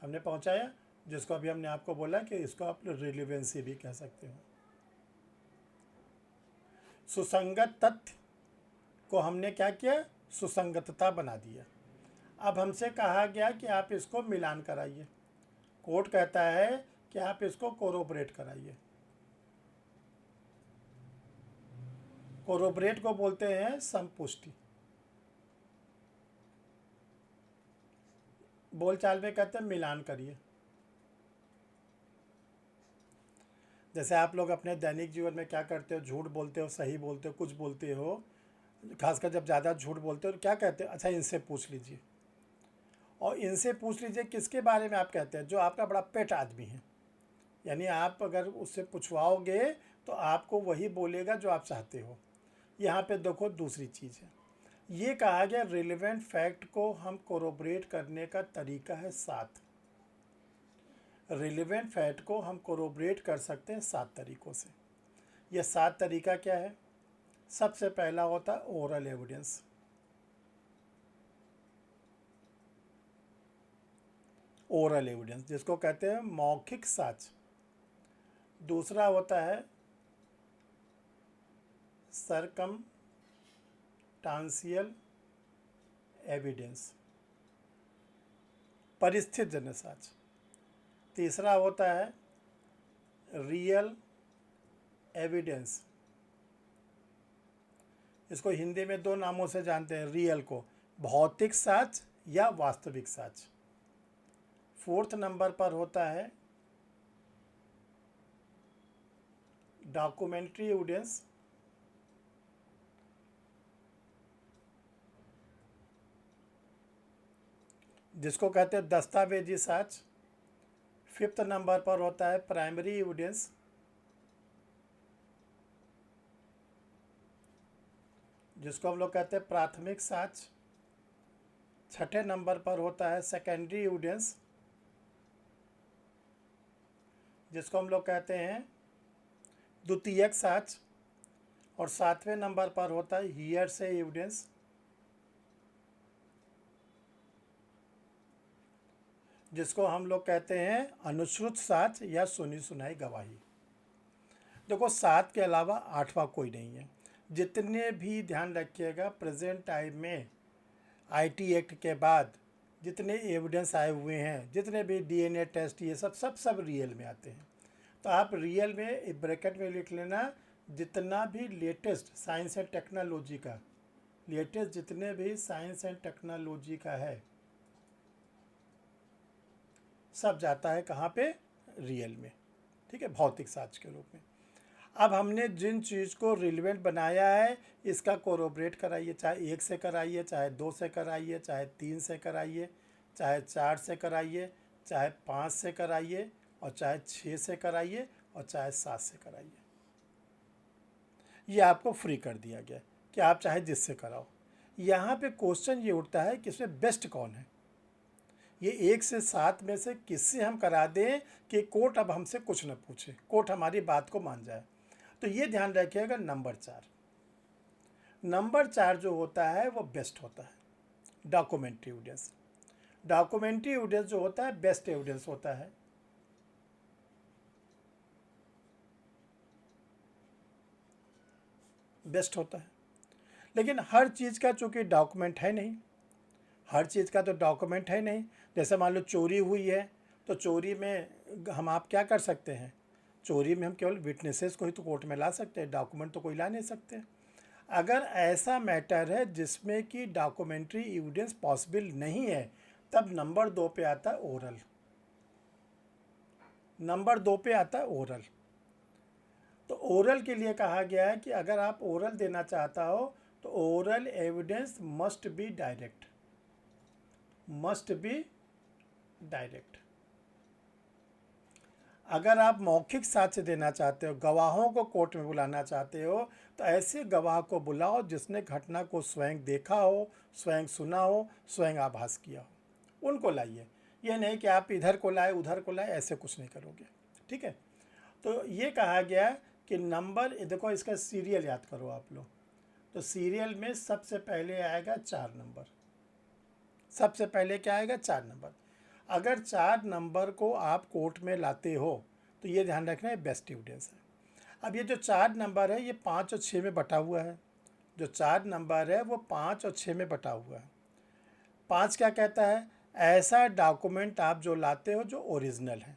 हमने पहुंचाया, जिसको अभी हमने आपको बोला कि इसको आप रिलेवेंसी भी कह सकते हो। सुसंगत तथ्य को हमने क्या किया, सुसंगतता बना दिया। अब हमसे कहा गया कि आप इसको मिलान कराइए, कोर्ट कहता है कि आप इसको कोरोबरेट कराइए। कोरोबरेट को बोलते हैं संपुष्टि, बोलचाल में कहते हैं मिलान करिए। जैसे आप लोग अपने दैनिक जीवन में क्या करते हो, झूठ बोलते हो, सही बोलते हो, कुछ बोलते हो, खासकर जब ज़्यादा झूठ बोलते हो तो क्या कहते हो, अच्छा इनसे पूछ लीजिए, और इनसे पूछ लीजिए किसके बारे में आप कहते हैं, जो आपका बड़ा पेट आदमी है, यानी आप अगर उससे पूछवाओगे तो आपको वही बोलेगा जो आप चाहते हो। यहाँ पे देखो दूसरी चीज़ है, ये कहा गया रिलेवेंट फैक्ट को हम कोरोबरेट करने का तरीका है 7। रिलेवेंट फैक्ट को हम कोरोबरेट कर सकते हैं 7 तरीक़ों से। ये 7 तरीका क्या है, सबसे पहला होता है ओरल एविडेंस, ओरल एविडेंस जिसको कहते हैं मौखिक साक्ष्य। दूसरा होता है सरकमस्टांशियल एविडेंस, परिस्थितिजन्य साक्ष्य। तीसरा होता है रियल एविडेंस, इसको हिंदी में 2 नामों से जानते हैं, रियल को भौतिक साक्ष्य या वास्तविक साक्ष्य। फोर्थ नंबर पर होता है डॉक्यूमेंट्री एविडेंस, जिसको कहते हैं दस्तावेजी साक्ष्य। फिफ्थ नंबर पर होता है प्राइमरी एविडेंस, जिसको हम लोग कहते हैं प्राथमिक साक्ष्य। छठे नंबर पर होता है सेकेंडरी एविडेंस, जिसको हम लोग कहते हैं द्वितीयक साक्ष्य। और सातवें नंबर पर होता है हियरसे एविडेंस, जिसको हम लोग कहते हैं अनुश्रुत साक्ष्य या सुनी सुनाई गवाही। देखो, 7 के अलावा 8वां कोई नहीं है। जितने भी, ध्यान रखिएगा, प्रेजेंट टाइम में आईटी एक्ट के बाद जितने एविडेंस आए हुए हैं, जितने भी डीएनए टेस्ट, ये सब रियल में आते हैं। तो आप रियल में एक ब्रैकेट में लिख लेना, जितना भी लेटेस्ट साइंस एंड टेक्नोलॉजी का, लेटेस्ट जितने भी साइंस एंड टेक्नोलॉजी का है, सब जाता है कहाँ पे? रियल में। ठीक है, भौतिक साक्ष्य के रूप में। अब हमने जिन चीज़ को रिलेवेंट बनाया है, इसका कोरोबरेट कराइए, चाहे 1 से कराइए, चाहे 2 से कराइए, चाहे 3 से कराइए, चाहे 4 से कराइए, चाहे 5 से कराइए, और चाहे 6 से कराइए, और चाहे 7 से कराइए। ये आपको फ्री कर दिया गया कि आप चाहे जिससे कराओ। यहाँ पे क्वेश्चन ये उठता है कि इसमें बेस्ट कौन है। ये 1 से 7 में से किससे हम करा दें कि कोर्ट अब हमसे कुछ न पूछे, कोर्ट हमारी बात को मान जाए। तो ये ध्यान रखिएगा, नंबर 4 जो होता है वो बेस्ट होता है। डॉक्यूमेंट्री एविडेंस, डॉक्यूमेंट्री एविडेंस जो होता है बेस्ट एविडेंस होता है। बेस्ट होता है। लेकिन हर चीज़ का चूंकि डॉक्यूमेंट है नहीं, हर चीज़ का तो डॉक्यूमेंट है नहीं। जैसे मान लो चोरी हुई है, तो चोरी में हम आप क्या कर सकते हैं? चोरी में हम केवल विटनेसेस को ही तो कोर्ट में ला सकते हैं, डॉक्यूमेंट तो कोई ला नहीं सकते। अगर ऐसा मैटर है जिसमें कि डॉक्यूमेंट्री एविडेंस पॉसिबल नहीं है, तब नंबर 2 पे आता है ओरल। नंबर 2 पे आता है ओरल। तो ओरल के लिए कहा गया है कि अगर आप ओरल देना चाहता हो तो oral evidence must B direct, must be direct. अगर आप मौखिक साक्ष्य देना चाहते हो, गवाहों को कोर्ट में बुलाना चाहते हो, तो ऐसे गवाह को बुलाओ जिसने घटना को स्वयं देखा हो, स्वयं सुना हो, स्वयं आभास किया हो, उनको लाइए। ये नहीं कि आप इधर को लाए उधर को लाए, ऐसे कुछ नहीं करोगे। ठीक है, तो ये कहा गया कि नंबर, देखो इसका सीरियल याद करो आप लोग। तो सीरियल में सबसे पहले आएगा 4 नंबर। सबसे पहले क्या आएगा? 4 नंबर। अगर 4 नंबर को आप कोर्ट में लाते हो तो ये ध्यान रखना है बेस्ट एविडेंस है। अब ये जो 4 नंबर है ये 5 और 6 में बटा हुआ है। जो 4 नंबर है वो 5 और 6 में बटा हुआ है। 5 क्या कहता है? ऐसा डॉक्यूमेंट आप जो लाते हो जो ओरिजिनल है,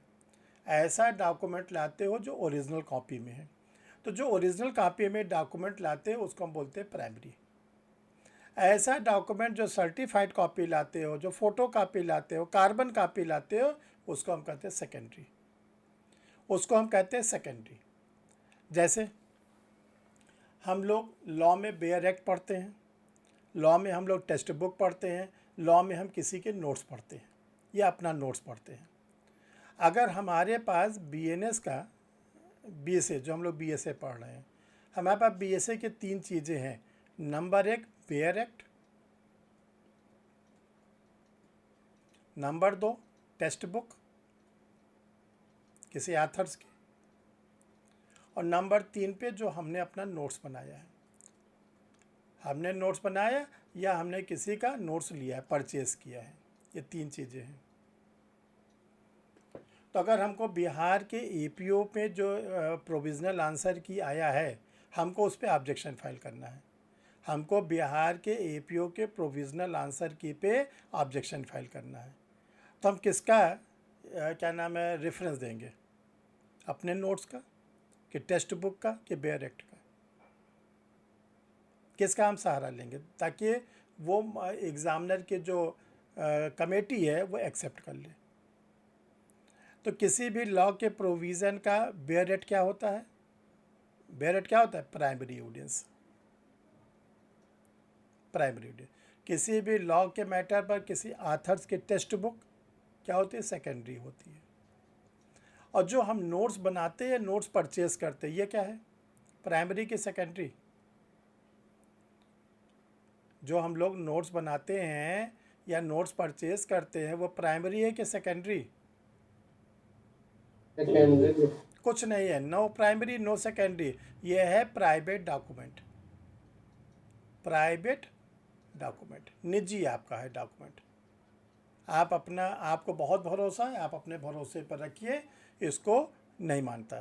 ऐसा डॉक्यूमेंट लाते हो जो ओरिजिनल कॉपी में है। तो जो ओरिजिनल कॉपी में डॉक्यूमेंट लाते हो उसको हम बोलते हैं प्राइमरी। ऐसा डॉक्यूमेंट जो सर्टिफाइड कॉपी लाते हो, जो फ़ोटो कॉपी लाते हो, कार्बन कॉपी लाते हो, उसको हम कहते हैं सेकेंडरी। उसको हम कहते हैं सेकेंडरी। जैसे हम लोग लॉ में बेयर एक्ट पढ़ते हैं, लॉ में हम लोग टेक्स्ट बुक पढ़ते हैं, लॉ में हम किसी के नोट्स पढ़ते हैं या अपना नोट्स पढ़ते हैं। अगर हमारे पास बीएनएस का बीएसए, जो हम लोग बीएसए पढ़ रहे हैं, हमारे पास बीएसए के 3 चीज़ें हैं। Number 1 bare act, number 2 text book किसी ऑथर्स की, और नंबर 3 पे जो हमने अपना नोट्स बनाया है। हमने नोट्स बनाया या हमने किसी का नोट्स लिया है, परचेज किया है, ये 3 चीज़ें हैं। तो अगर हमको बिहार के एपीओ पे जो प्रोविज़नल आंसर की आया है, हमको उस पर ऑब्जेक्शन फाइल करना है। हमको बिहार के एपीओ के प्रोविज़नल आंसर की पे ऑब्जेक्शन फाइल करना है। तो हम किसका क्या नाम है रेफरेंस देंगे? अपने नोट्स का, कि टेक्स्ट बुक का, कि बेयर एक्ट का? किसका हम सहारा लेंगे ताकि वो एग्ज़ामिनर के जो कमेटी है वो एक्सेप्ट कर ले? तो किसी भी लॉ के प्रोविज़न का बेयर एक्ट क्या होता है? बेरेट क्या होता है? Primary evidence. प्राइमरी एविडेंस किसी भी लॉ के मैटर पर किसी आथर्स की टेक्स्ट बुक क्या होती है? सेकेंडरी होती है। और जो हम नोट्स बनाते हैं, नोट्स परचेज करते हैं, ये क्या है? प्राइमरी की सेकेंडरी? जो हम लोग नोट्स बनाते हैं या नोट्स परचेज करते हैं वो प्राइमरी है कि सेकेंडरी? सेकेंडरी। कुछ नहीं है, नो प्राइमरी नो सेकेंडरी, ये है प्राइवेट डॉक्यूमेंट। प्राइवेट डॉक्यूमेंट, निजी आपका है डॉक्यूमेंट। आप अपना, आपको बहुत भरोसा है, आप अपने भरोसे पर रखिए, इसको नहीं मानता।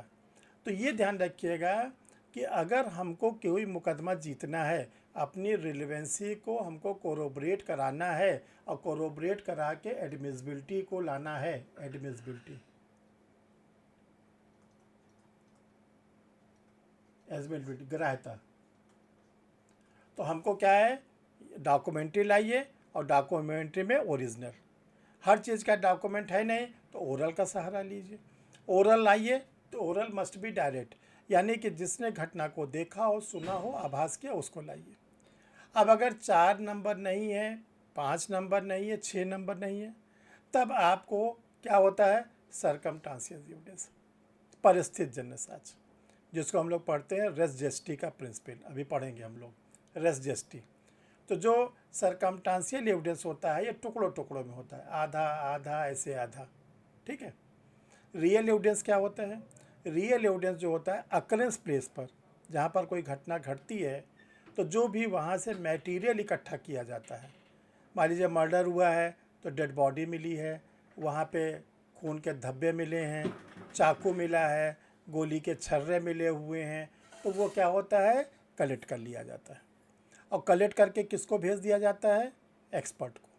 तो ये ध्यान रखिएगा कि अगर हमको कोई मुकदमा जीतना है, अपनी रिलेवेंसी को हमको कोरोबरेट कराना है और कोरोबरेट करा के एडमिसिबिलिटी को लाना है। एडमिसिबिलिटी ग्राह्यता। तो हमको क्या है? डॉक्यूमेंट्री लाइए, और डॉक्यूमेंट्री में ओरिजिनल। हर चीज़ का डॉक्यूमेंट है नहीं तो ओरल का सहारा लीजिए। ओरल लाइए तो ओरल मस्ट बी डायरेक्ट, यानी कि जिसने घटना को देखा हो, सुना हो, आभास किया, उसको लाइए। अब अगर 4 नंबर नहीं है, 5 नंबर नहीं है, 6 नंबर नहीं है, तब आपको क्या होता है? सरकमस्टेंशियल एविडेंस, परिस्थिति जन्य साक्ष्य, जिसको हम लोग पढ़ते हैं रेस जेस्टी का प्रिंसिपल, अभी पढ़ेंगे हम लोग रेस जेस्टी। तो जो सरकमस्टेंशियल एविडेंस होता है ये टुकड़ों टुकड़ों में होता है, आधा आधा ऐसे आधा, ठीक है। रियल एविडेंस क्या होता है? रियल एविडेंस जो होता है अकरेंस प्लेस पर, जहाँ पर कोई घटना घटती है तो जो भी वहाँ से मटेरियल इकट्ठा किया जाता है। मान लीजिए मर्डर हुआ है तो डेड बॉडी मिली है, वहाँ पे खून के धब्बे मिले हैं, चाकू मिला है, गोली के छर्रे मिले हुए हैं, तो वो क्या होता है? कलेक्ट कर लिया जाता है। और कलेक्ट करके किसको भेज दिया जाता है? एक्सपर्ट को।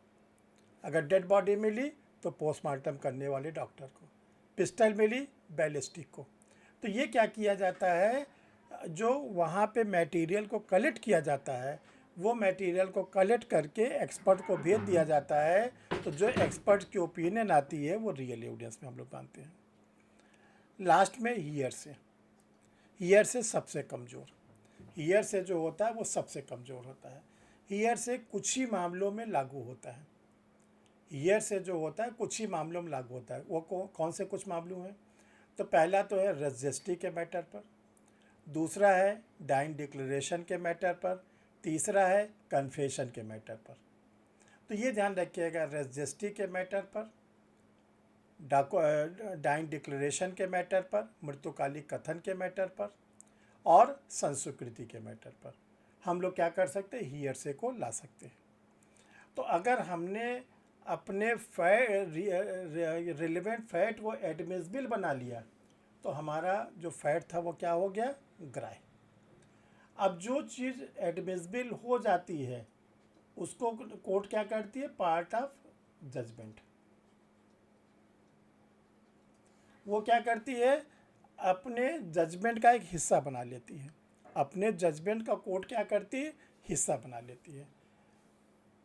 अगर डेड बॉडी मिली तो पोस्टमार्टम करने वाले डॉक्टर को, पिस्टल मिली बैलिस्टिक को। तो ये क्या किया जाता है? जो वहाँ पे मटेरियल को कलेक्ट किया जाता है, वो मटेरियल को कलेक्ट करके एक्सपर्ट को भेज दिया जाता है। तो जो एक्सपर्ट की ओपिनियन आती है वो रियल एविडेंस में हम लोग मानते हैं। लास्ट में हीयर से सबसे कमज़ोर, हीयर से जो होता है वो सबसे कमज़ोर होता है। हीयर से कुछ ही मामलों में लागू होता है। हीयर से जो होता है कुछ ही मामलों में लागू होता है। वो कौन से कुछ मामलों हैं? तो पहला तो है रजिस्ट्री के मैटर पर, दूसरा है डाइंग डिक्लेरेशन के मैटर पर, तीसरा है कन्फेशन के मैटर पर। तो ये ध्यान रखिएगा, रजिस्ट्री के मैटर पर, डाइंग डिक्लेरेशन के मैटर पर, मृत्युकालिक कथन के मैटर पर और संस्कृति के मैटर पर हम लोग क्या कर सकते हैं? हीयर से को ला सकते हैं। तो अगर हमने अपने रिलेवेंट फैक्ट वो एडमिसिबल बना लिया तो हमारा जो फैक्ट था वो क्या हो गया? ग्राह्य। अब जो चीज़ एडमिसिबल हो जाती है उसको कोर्ट क्या करती है? Part of judgment. वो क्या करती है? अपने जजमेंट का एक हिस्सा बना लेती है। अपने जजमेंट का कोर्ट क्या करती है? हिस्सा बना लेती है।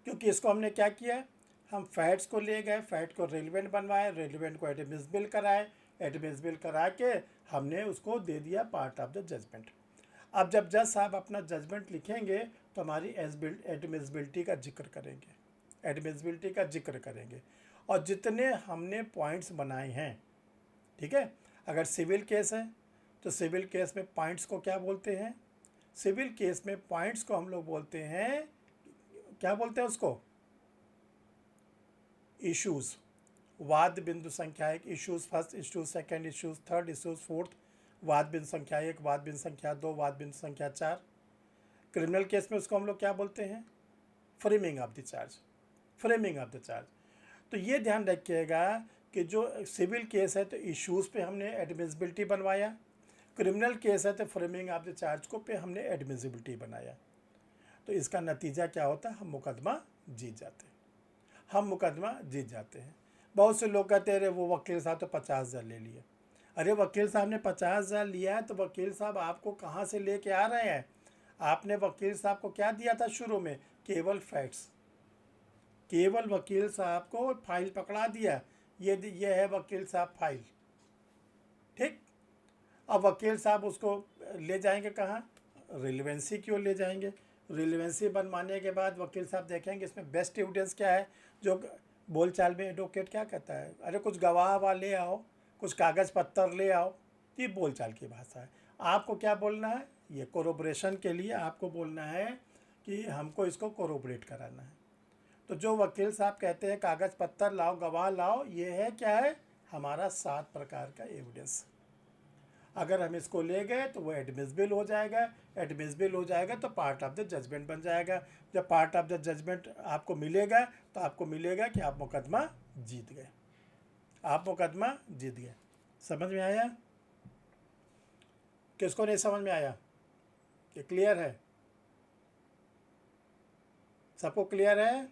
क्योंकि इसको हमने क्या किया? हम फैक्ट्स को ले गए, फैक्ट को रेलिवेंट बनवाए, रेलिवेंट को एडमिसिबल कराए, एडमिसिबल करा के हमने उसको दे दिया पार्ट ऑफ द जजमेंट। अब जब जज साहब अपना जजमेंट लिखेंगे तो हमारी एडमिसिबिलिटी का जिक्र करेंगे, एडमिसिबिलिटी का जिक्र करेंगे। और जितने हमने पॉइंट्स बनाए हैं, ठीक है, अगर सिविल केस है तो सिविल केस में पॉइंट्स को क्या बोलते हैं? सिविल केस में पॉइंट्स को हम लोग बोलते हैं, क्या बोलते हैं उसको? इश्यूज। वाद बिंदु संख्या 1, issues first, issues second, issues third, issues fourth, वाद बिंदु संख्या 1, वाद बिंदु संख्या 2, वाद बिंदु संख्या 4। क्रिमिनल केस में उसको हम लोग क्या बोलते हैं? Framing of the charge, framing of the charge. तो ये ध्यान रखिएगा कि जो सिविल केस है तो इश्यूज़ पे हमने एडमिसिबिलिटी बनवाया, क्रिमिनल केस है तो फ्रेमिंग ऑफ द चार्ज को पे हमने एडमिसिबिलिटी बनाया। तो इसका नतीजा क्या होता है? हम मुकदमा जीत जाते हैं, हम मुकदमा जीत जाते हैं। बहुत से लोग कहते हैं अरे वो वकील साहब तो 50,000 ले लिए। अरे वकील साहब ने 50,000 लिया है तो वकील साहब आपको कहाँ से लेके आ रहे हैं? आपने वकील साहब को क्या दिया था शुरू में? केवल फैक्ट्स। केवल वकील साहब को फाइल पकड़ा दिया, ये है वकील साहब फाइल, ठीक। अब वकील साहब उसको ले जाएंगे कहाँ, रिलेवेंसी की ओर ले जाएंगे। रिलेवेंसी बनवाने के बाद वकील साहब देखेंगे इसमें बेस्ट एविडेंस क्या है। जो बोलचाल में एडवोकेट क्या कहता है, अरे कुछ गवाह वाले आओ, कुछ कागज़ पत्तर ले आओ, ये बोलचाल की भाषा है। आपको क्या बोलना है, ये कोरोबरेशन के लिए आपको बोलना है कि हमको इसको कोरोबरेट कराना है। तो जो वकील साहब कहते हैं कागज़ पत्तर लाओ, गवाह लाओ, ये है क्या है, हमारा 7 प्रकार का एविडेंस। अगर हम इसको ले गए तो वो एडमिसिबल हो जाएगा। एडमिसिबल हो जाएगा तो पार्ट ऑफ द जजमेंट बन जाएगा। जब पार्ट ऑफ द जजमेंट आपको मिलेगा तो आपको मिलेगा कि आप मुकदमा जीत गए, आप मुकदमा जीत गए। समझ में आया, किसको नहीं समझ में आया, ये क्लियर है, सबको क्लियर है?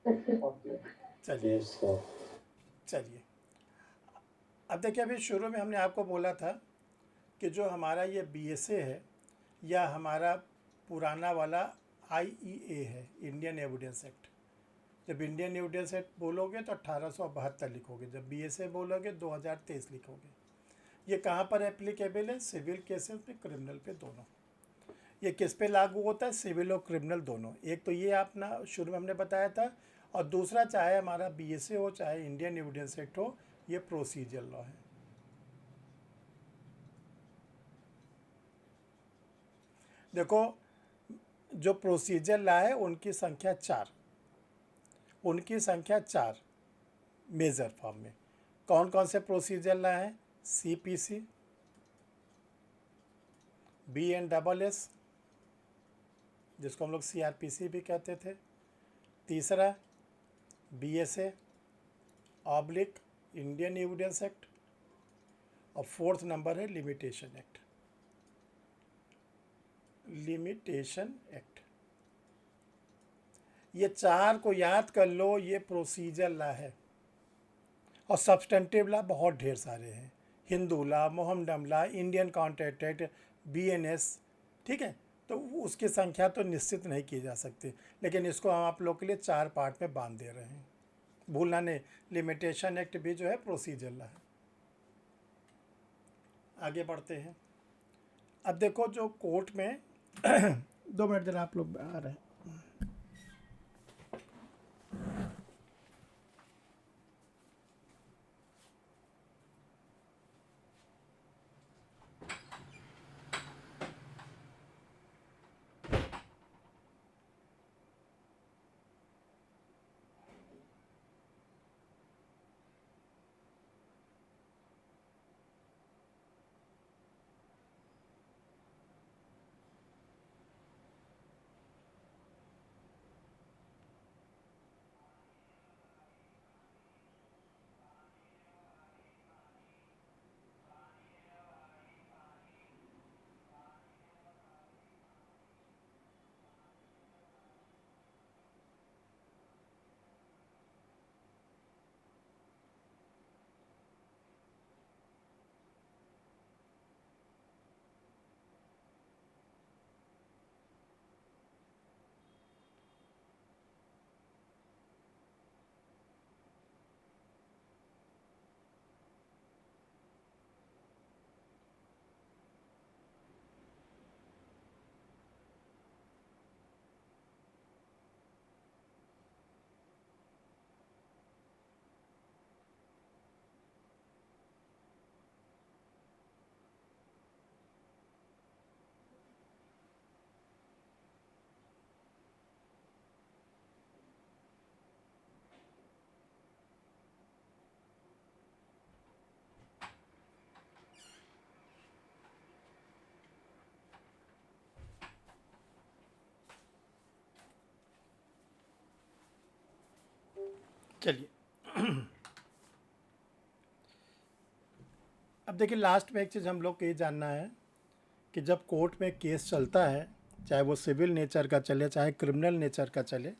चलिए यस सर। चलिए, अब देखिए अभी शुरू में हमने आपको बोला था कि जो हमारा ये बीएसए है या हमारा पुराना वाला आईईए है, इंडियन एविडेंस एक्ट। जब इंडियन एविडेंस एक्ट बोलोगे तो 1872 लिखोगे, जब बीएसए बोलोगे 2023 लिखोगे। ये कहाँ पर एप्लीकेबल है, सिविल केसेस में, क्रिमिनल पे, दोनों। ये किस पे लागू होता है, सिविल और क्रिमिनल दोनों। एक तो ये अपना शुरू में हमने बताया था, और दूसरा चाहे हमारा बीएसए हो चाहे इंडियन एविडेंस एक्ट हो, ये प्रोसीजर लॉ है। देखो जो प्रोसीजर लॉ है उनकी संख्या 4, उनकी संख्या 4 मेजर फॉर्म में। कौन कौन से प्रोसीजर लॉ हैं, सीपीसी, बीएनएस जिसको हम लोग सीआरपीसी भी कहते थे, तीसरा BSA oblique Indian evidence act, और फोर्थ नंबर है लिमिटेशन एक्ट। लिमिटेशन एक्ट, ये 4 को याद कर लो, ये प्रोसीजर लॉ है। और सब्सटेंटिव लॉ बहुत ढेर सारे हैं, Hindu law, Mohammedan law, Indian contract act, BNS, ठीक है। तो उसकी संख्या तो निश्चित नहीं की जा सकती, लेकिन इसको हम आप लोग के लिए 4 पार्ट में बांध दे रहे हैं, भूलना नहीं। लिमिटेशन एक्ट भी जो है प्रोसीजर लॉ है। आगे बढ़ते हैं। अब देखो जो कोर्ट में 2 मिनट जरा, आप लोग आ रहे हैं। चलिए अब देखिए लास्ट में एक चीज़ हम लोग को ये जानना है कि जब कोर्ट में केस चलता है, चाहे वो सिविल नेचर का चले चाहे क्रिमिनल नेचर का चले,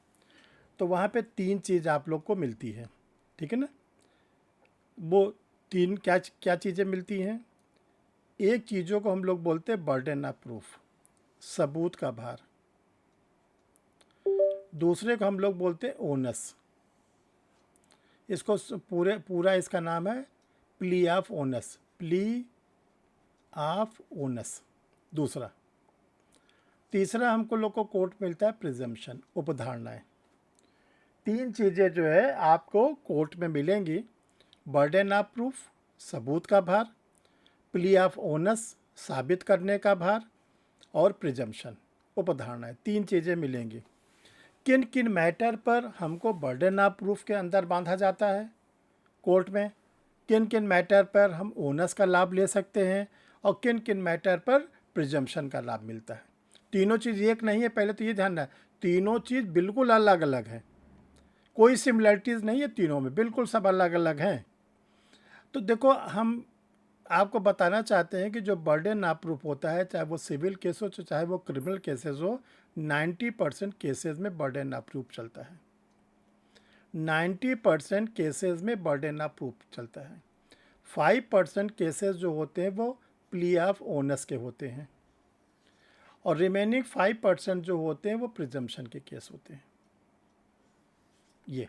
तो वहाँ पे 3 चीज़ आप लोग को मिलती है, ठीक है ना। वो 3 क्या क्या चीज़ें मिलती हैं। एक चीज़ों को हम लोग बोलते हैं बर्डन ऑफ प्रूफ, सबूत का भार। दूसरे को हम लोग बोलते हैं ओनस, इसको पूरा इसका नाम है plea of onus, plea of onus दूसरा। तीसरा हमको लोग को कोर्ट मिलता है प्रिजम्पशन, उपधारणाएं। तीन चीज़ें जो है आपको कोर्ट में मिलेंगी, बर्डन ऑफ प्रूफ, सबूत का भार, प्ली ऑफ ओनस, साबित करने का भार, और प्रिजम्पशन, उपधारणाएं। तीन चीज़ें मिलेंगी। किन किन मैटर पर हमको बर्डन ऑफ प्रूफ के अंदर बांधा जाता है कोर्ट में, किन किन मैटर पर हम ओनस का लाभ ले सकते हैं, और किन किन मैटर पर प्रिजम्पशन का लाभ मिलता है। तीनों चीज़ एक नहीं है, पहले तो ये ध्यान रखना, तीनों चीज़ बिल्कुल अलग अलग हैं, कोई सिमिलरिटीज़ नहीं है तीनों में, बिल्कुल सब अलग अलग हैं। तो देखो, हम आपको बताना चाहते हैं कि जो बर्डन ऑफ प्रूफ होता है, चाहे वो सिविल केस हो चाहे वो क्रिमिनल केसेस हो, 90% केसेस में बर्डन ऑफ प्रूफ चलता है। 90% केसेस में बर्डन ऑफ प्रूफ चलता है। 5% केसेस जो होते हैं वो प्ली ऑफ ओनस के होते हैं, और रिमेनिंग 5% जो होते हैं वो प्रिजम्पशन के केस होते हैं। ये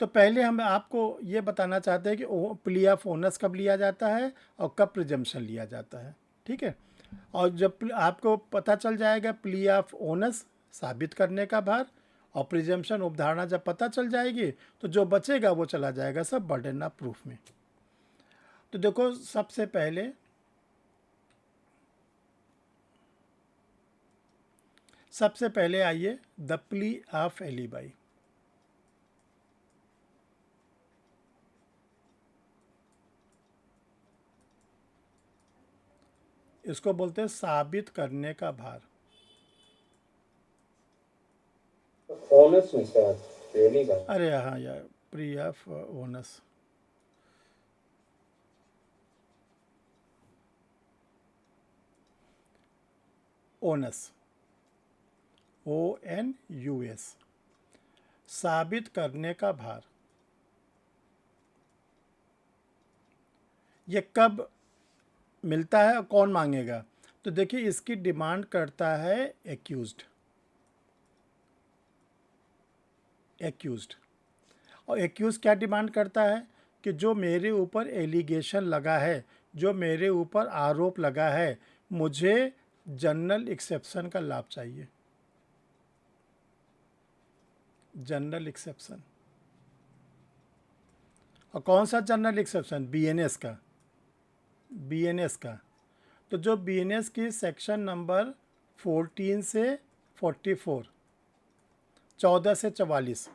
तो पहले हम आपको ये बताना चाहते हैं कि प्ली ऑफ ओनस कब लिया जाता है और कब प्रिजम्पशन लिया जाता है, ठीक है। और जब आपको पता चल जाएगा प्ली ऑफ ओनस, साबित करने का भार, और प्रिजम्पशन, उपधारणा, जब पता चल जाएगी तो जो बचेगा वो चला जाएगा सब बर्डन ऑफ प्रूफ में। तो देखो, सबसे पहले आइए द प्ली ऑफ एलिबाई। इसको बोलते हैं साबित करने का भार। ओनस में सर पहली बार अरे हाँ यार, plea of onus, onus, ONUS, साबित करने का भार। ये कब मिलता है और कौन मांगेगा? तो देखिए, इसकी डिमांड करता है एक्यूज्ड। और एक्यूज क्या डिमांड करता है कि जो मेरे ऊपर एलिगेशन लगा है, जो मेरे ऊपर आरोप लगा है, मुझे जनरल एक्सेप्शन का लाभ चाहिए। जनरल एक्सेप्शन, और कौन सा जनरल एक्सेप्शन? BNS का। BNS का, तो जो BNS की सेक्शन नंबर 14 से 44, 14 से 44,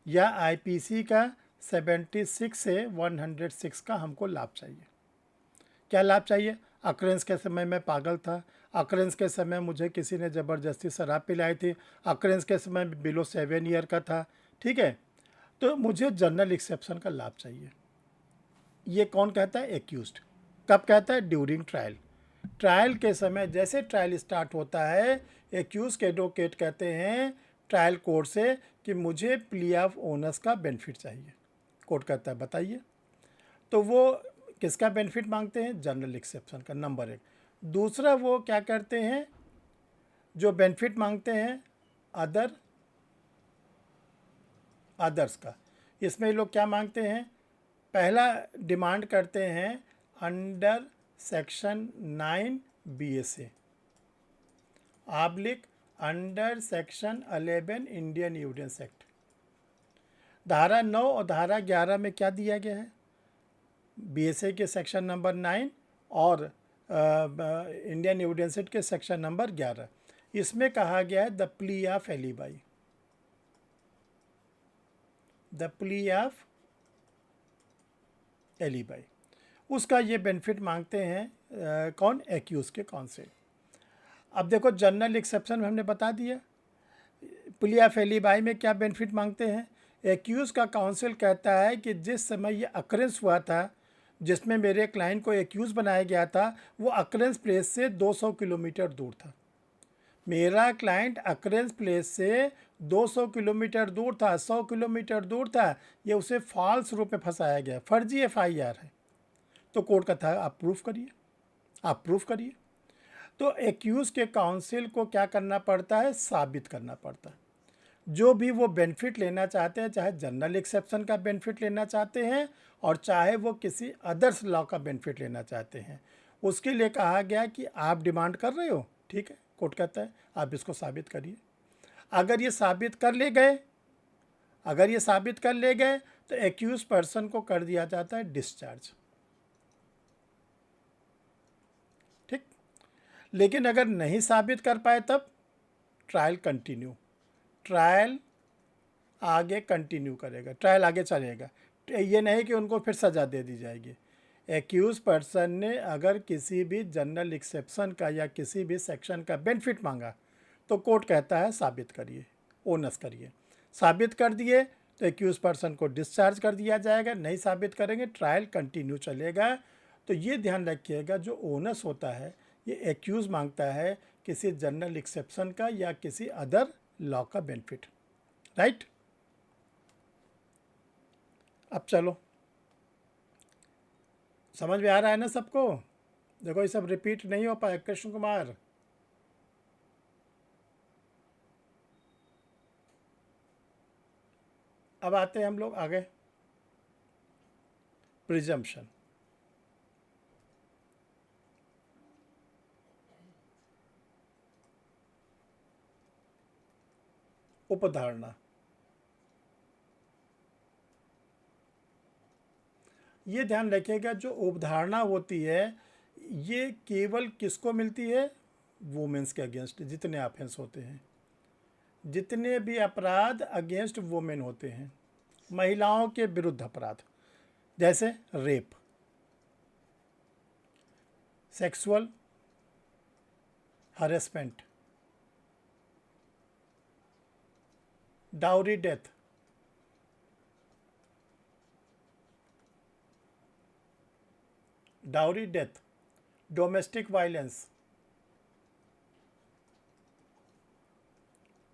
या IPC का 76 से 106 का हमको लाभ चाहिए। क्या लाभ चाहिए? अक्रेंस के समय मैं पागल था, अक्रेंस के समय मुझे किसी ने ज़बरदस्ती शराब पिलाई थी, अक्रेंस के समय बिलो 7 ईयर का था, ठीक है, तो मुझे जनरल एक्सेप्शन का लाभ चाहिए। ये कौन कहता है? एक्यूज्ड। कब कहता है? During trial. ट्रायल के समय, जैसे ट्रायल स्टार्ट होता है, एक्यूज के एडवोकेट कहते हैं ट्रायल कोर्ट से कि मुझे प्ली ऑफ ओनस का बेनिफिट चाहिए। कोर्ट कहता है बताइए। तो वो किसका बेनिफिट मांगते हैं? जनरल एक्सेप्शन का, नंबर 1। दूसरा, वो क्या करते हैं, जो बेनिफिट मांगते हैं अदर्स का। इसमें लोग क्या मांगते हैं? पहला डिमांड करते हैं under section 9 BSA / under section 11 Indian evidence act. धारा 9 और धारा 11 में क्या दिया गया है? BSA के सेक्शन नंबर 9 और इंडियन एविडेंस एक्ट के सेक्शन नंबर 11, इसमें कहा गया है the plea of alibi. The plea of alibi, उसका ये बेनिफिट मांगते हैं कौन? एक्यूज के काउंसिल। अब देखो, जनरल एक्सेप्शन में हमने बता दिया। प्ली ऑफ एलिबाई में क्या बेनिफिट मांगते हैं? एक्यूज का काउंसिल कहता है कि जिस समय ये अक्रेंस हुआ था, जिसमें मेरे क्लाइंट को एक्यूज बनाया गया था, वो अक्रेंस प्लेस से 200 किलोमीटर दूर था। मेरा क्लाइंट अक्रेंस प्लेस से 200 किलोमीटर दूर था, 100 किलोमीटर दूर था। ये उसे फॉल्स रूप में फंसाया गया, फर्जी FIR है। तो कोर्ट का था आप प्रूफ करिए, आप प्रूफ करिए। तो एक्यूज के काउंसिल को क्या करना पड़ता है? साबित करना पड़ता है। जो भी वो बेनिफिट लेना चाहते हैं, चाहे जनरल एक्सेप्शन का बेनिफिट लेना चाहते हैं और चाहे वो किसी अदर्स लॉ का बेनिफिट लेना चाहते हैं, उसके लिए कहा गया कि आप डिमांड कर रहे हो, ठीक है, कोर्ट कहता है आप इसको साबित करिए। अगर ये साबित कर ले गए, अगर ये साबित कर ले गए तो एक्यूज पर्सन को कर दिया जाता है डिस्चार्ज, ठीक। लेकिन अगर नहीं साबित कर पाए तब ट्रायल कंटिन्यू, ट्रायल आगे कंटिन्यू करेगा, ट्रायल आगे चलेगा। ये नहीं कि उनको फिर सज़ा दे दी जाएगी। एक्यूज पर्सन ने अगर किसी भी जनरल एक्सेप्शन का या किसी भी सेक्शन का बेनिफिट मांगा तो कोर्ट कहता है साबित करिए, ओनस करिए। साबित कर दिए तो एक्यूज पर्सन को डिस्चार्ज कर दिया जाएगा, नहीं साबित करेंगे ट्रायल कंटिन्यू चलेगा। तो ये ध्यान रखिएगा, जो ओनस होता है ये एक्यूज मांगता है किसी जनरल एक्सेप्शन का या किसी अदर लॉ का बेनिफिट, राइट। अब चलो, समझ में आ रहा है ना सबको? देखो ये सब रिपीट नहीं हो पाया। कृष्ण कुमार, अब आते हैं हम लोग आगे, प्रिजम्पशन। उपधारणा, ये ध्यान रखिएगा जो उपधारणा होती है ये केवल किसको मिलती है? वुमेन्स के अगेंस्ट जितने ऑफेंस होते हैं, जितने भी अपराध अगेंस्ट वुमेन होते हैं, महिलाओं के विरुद्ध अपराध, जैसे rape, sexual harassment, dowry death, dowry death, domestic violence,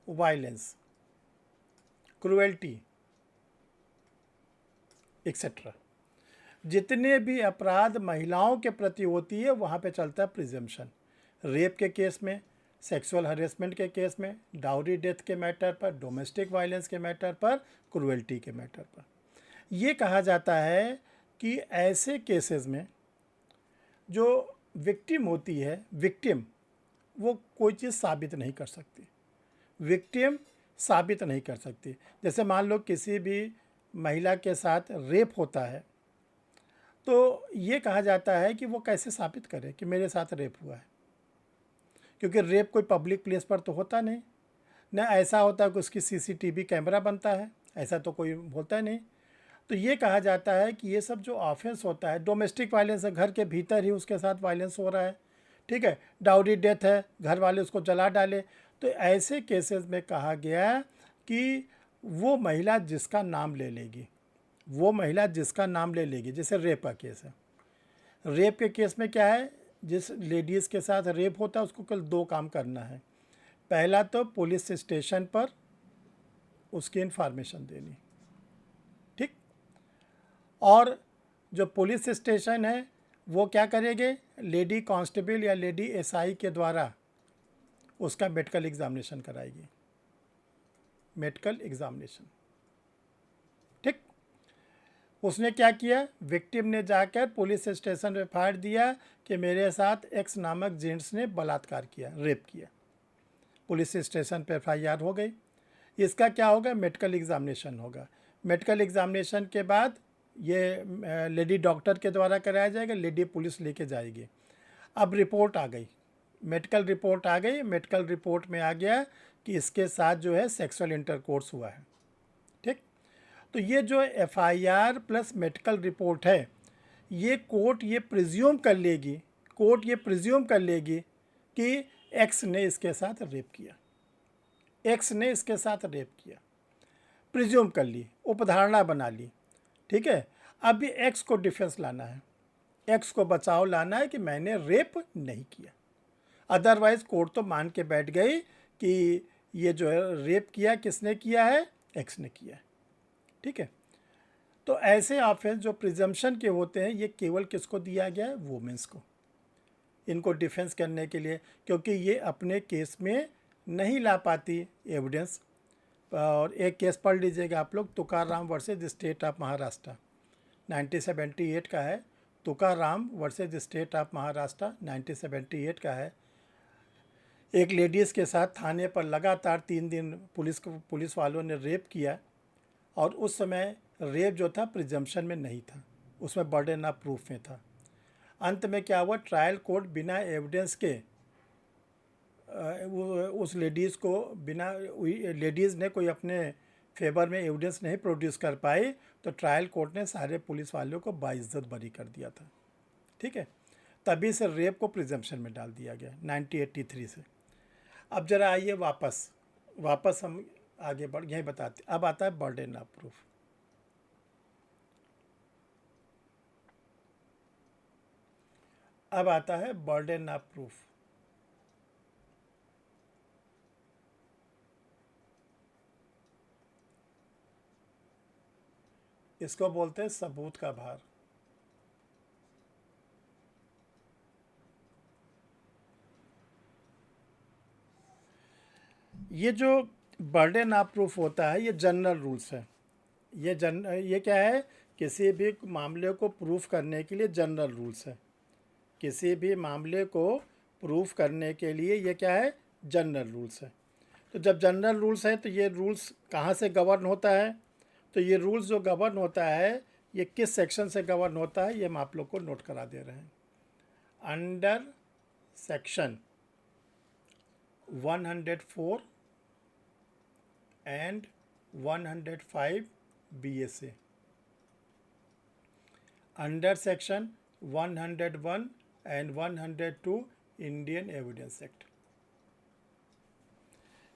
violence, cruelty etcetera, जितने भी अपराध महिलाओं के प्रति होती है वहाँ पे चलता है प्रिजम्पशन। रेप के केस में, सेक्सुअल हरेसमेंट के केस में, डाउरी डेथ के मैटर पर, डोमेस्टिक वायलेंस के मैटर पर, क्रुएल्टी के मैटर पर। ये कहा जाता है कि ऐसे केसेस में जो विक्टिम होती है, विक्टिम वो कोई चीज़ साबित नहीं कर सकती, विक्टिम साबित नहीं कर सकती। जैसे मान लो किसी भी महिला के साथ रेप होता है तो ये कहा जाता है कि वो कैसे साबित करे कि मेरे साथ रेप हुआ है, क्योंकि रेप कोई पब्लिक प्लेस पर तो होता नहीं, न ऐसा होता है कि उसकी सीसीटीवी कैमरा बनता है, ऐसा तो कोई होता नहीं। तो ये कहा जाता है कि ये सब जो ऑफेंस होता है, डोमेस्टिक वायलेंस है, घर के भीतर ही उसके साथ वायलेंस हो रहा है, ठीक है, डाउरी डेथ है, घर वाले उसको जला डाले, तो ऐसे केसेस में कहा गया कि वो महिला जिसका नाम ले लेगी, वो महिला जिसका नाम ले लेगी, जैसे रेप का केस है, रेप के केस में क्या है, जिस लेडीज़ के साथ रेप होता है उसको केवल दो काम करना है। पहला तो पुलिस स्टेशन पर उसकी इन्फॉर्मेशन देनी, ठीक, और जो पुलिस स्टेशन है वो क्या करेंगे, लेडी कांस्टेबल या लेडी एसआई के द्वारा उसका मेडिकल एग्जामिनेशन कराएगी, मेडिकल एग्जामिनेशन, ठीक। उसने क्या किया, विक्टिम ने जाकर पुलिस स्टेशन में फाड़ दिया कि मेरे साथ एक्स नामक जेंट्स ने बलात्कार किया, रेप किया, पुलिस स्टेशन पर एफआईआर हो गई। इसका क्या होगा, मेडिकल एग्जामिनेशन होगा, मेडिकल एग्जामिनेशन के बाद ये लेडी डॉक्टर के द्वारा कराया जाएगा, लेडी पुलिस लेके जाएगी। अब रिपोर्ट आ गई, मेडिकल रिपोर्ट आ गई, मेडिकल रिपोर्ट में आ गया कि इसके साथ जो है सेक्सुअल इंटरकोर्स हुआ है, ठीक। तो ये जो एफआईआर प्लस मेडिकल रिपोर्ट है, ये कोर्ट ये प्रिज्यूम कर लेगी, कोर्ट ये प्रिज्यूम कर लेगी कि एक्स ने इसके साथ रेप किया, एक्स ने इसके साथ रेप किया, प्रिज्यूम कर ली, उपधारणा बना ली, ठीक है। अब ये एक्स को डिफेंस लाना है, एक्स को बचाव लाना है कि मैंने रेप नहीं किया। अदरवाइज कोर्ट तो मान के बैठ गई कि ये जो है रेप किया किसने किया है, एक्स ने किया है, ठीक है। तो ऐसे ऑफेंस जो प्रिजम्पशन के होते हैं ये केवल किसको दिया गया है, वुमेन्स को, इनको डिफेंस करने के लिए, क्योंकि ये अपने केस में नहीं ला पाती एविडेंस। और एक केस पढ़ लीजिएगा आप लोग, Tukaram versus state of Maharashtra, 1978 का है, Tukaram versus state of Maharashtra 1978 का है। एक लेडीज़ के साथ थाने पर लगातार 3 दिन पुलिस वालों ने रेप किया और उस समय रेप जो था प्रिजम्पशन में नहीं था, उसमें बर्डन ऑफ प्रूफ में था। अंत में क्या हुआ, ट्रायल कोर्ट बिना एविडेंस के उस लेडीज़ को लेडीज़ ने कोई अपने फेवर में एविडेंस नहीं प्रोड्यूस कर पाई, तो ट्रायल कोर्ट ने सारे पुलिस वालों को बाइज्जत बरी कर दिया था। ठीक है, तभी से रेप को प्रिजम्पशन में डाल दिया गया 1983 से। अब जरा आइए वापस हम आगे बढ़ यही बताते। अब आता है बर्डन ऑफ प्रूफ। अब आता है बर्डन ऑफ प्रूफ। इसको बोलते हैं सबूत का भार। ये जो बर्डन ऑफ प्रूफ होता है ये जनरल रूल्स है। ये क्या है, किसी भी मामले को प्रूफ करने के लिए जनरल रूल्स है। किसी भी मामले को प्रूफ करने के लिए ये क्या है, जनरल रूल्स है। तो जब जनरल रूल्स है तो ये रूल्स कहाँ से गवर्न होता है, तो ये रूल्स जो गवर्न होता है ये किस सेक्शन से गवर्न होता है, ये हम आप लोग को नोट करा दे रहे हैं। Under section 104 and 105 BSA, under section 101 and 102 Indian evidence act.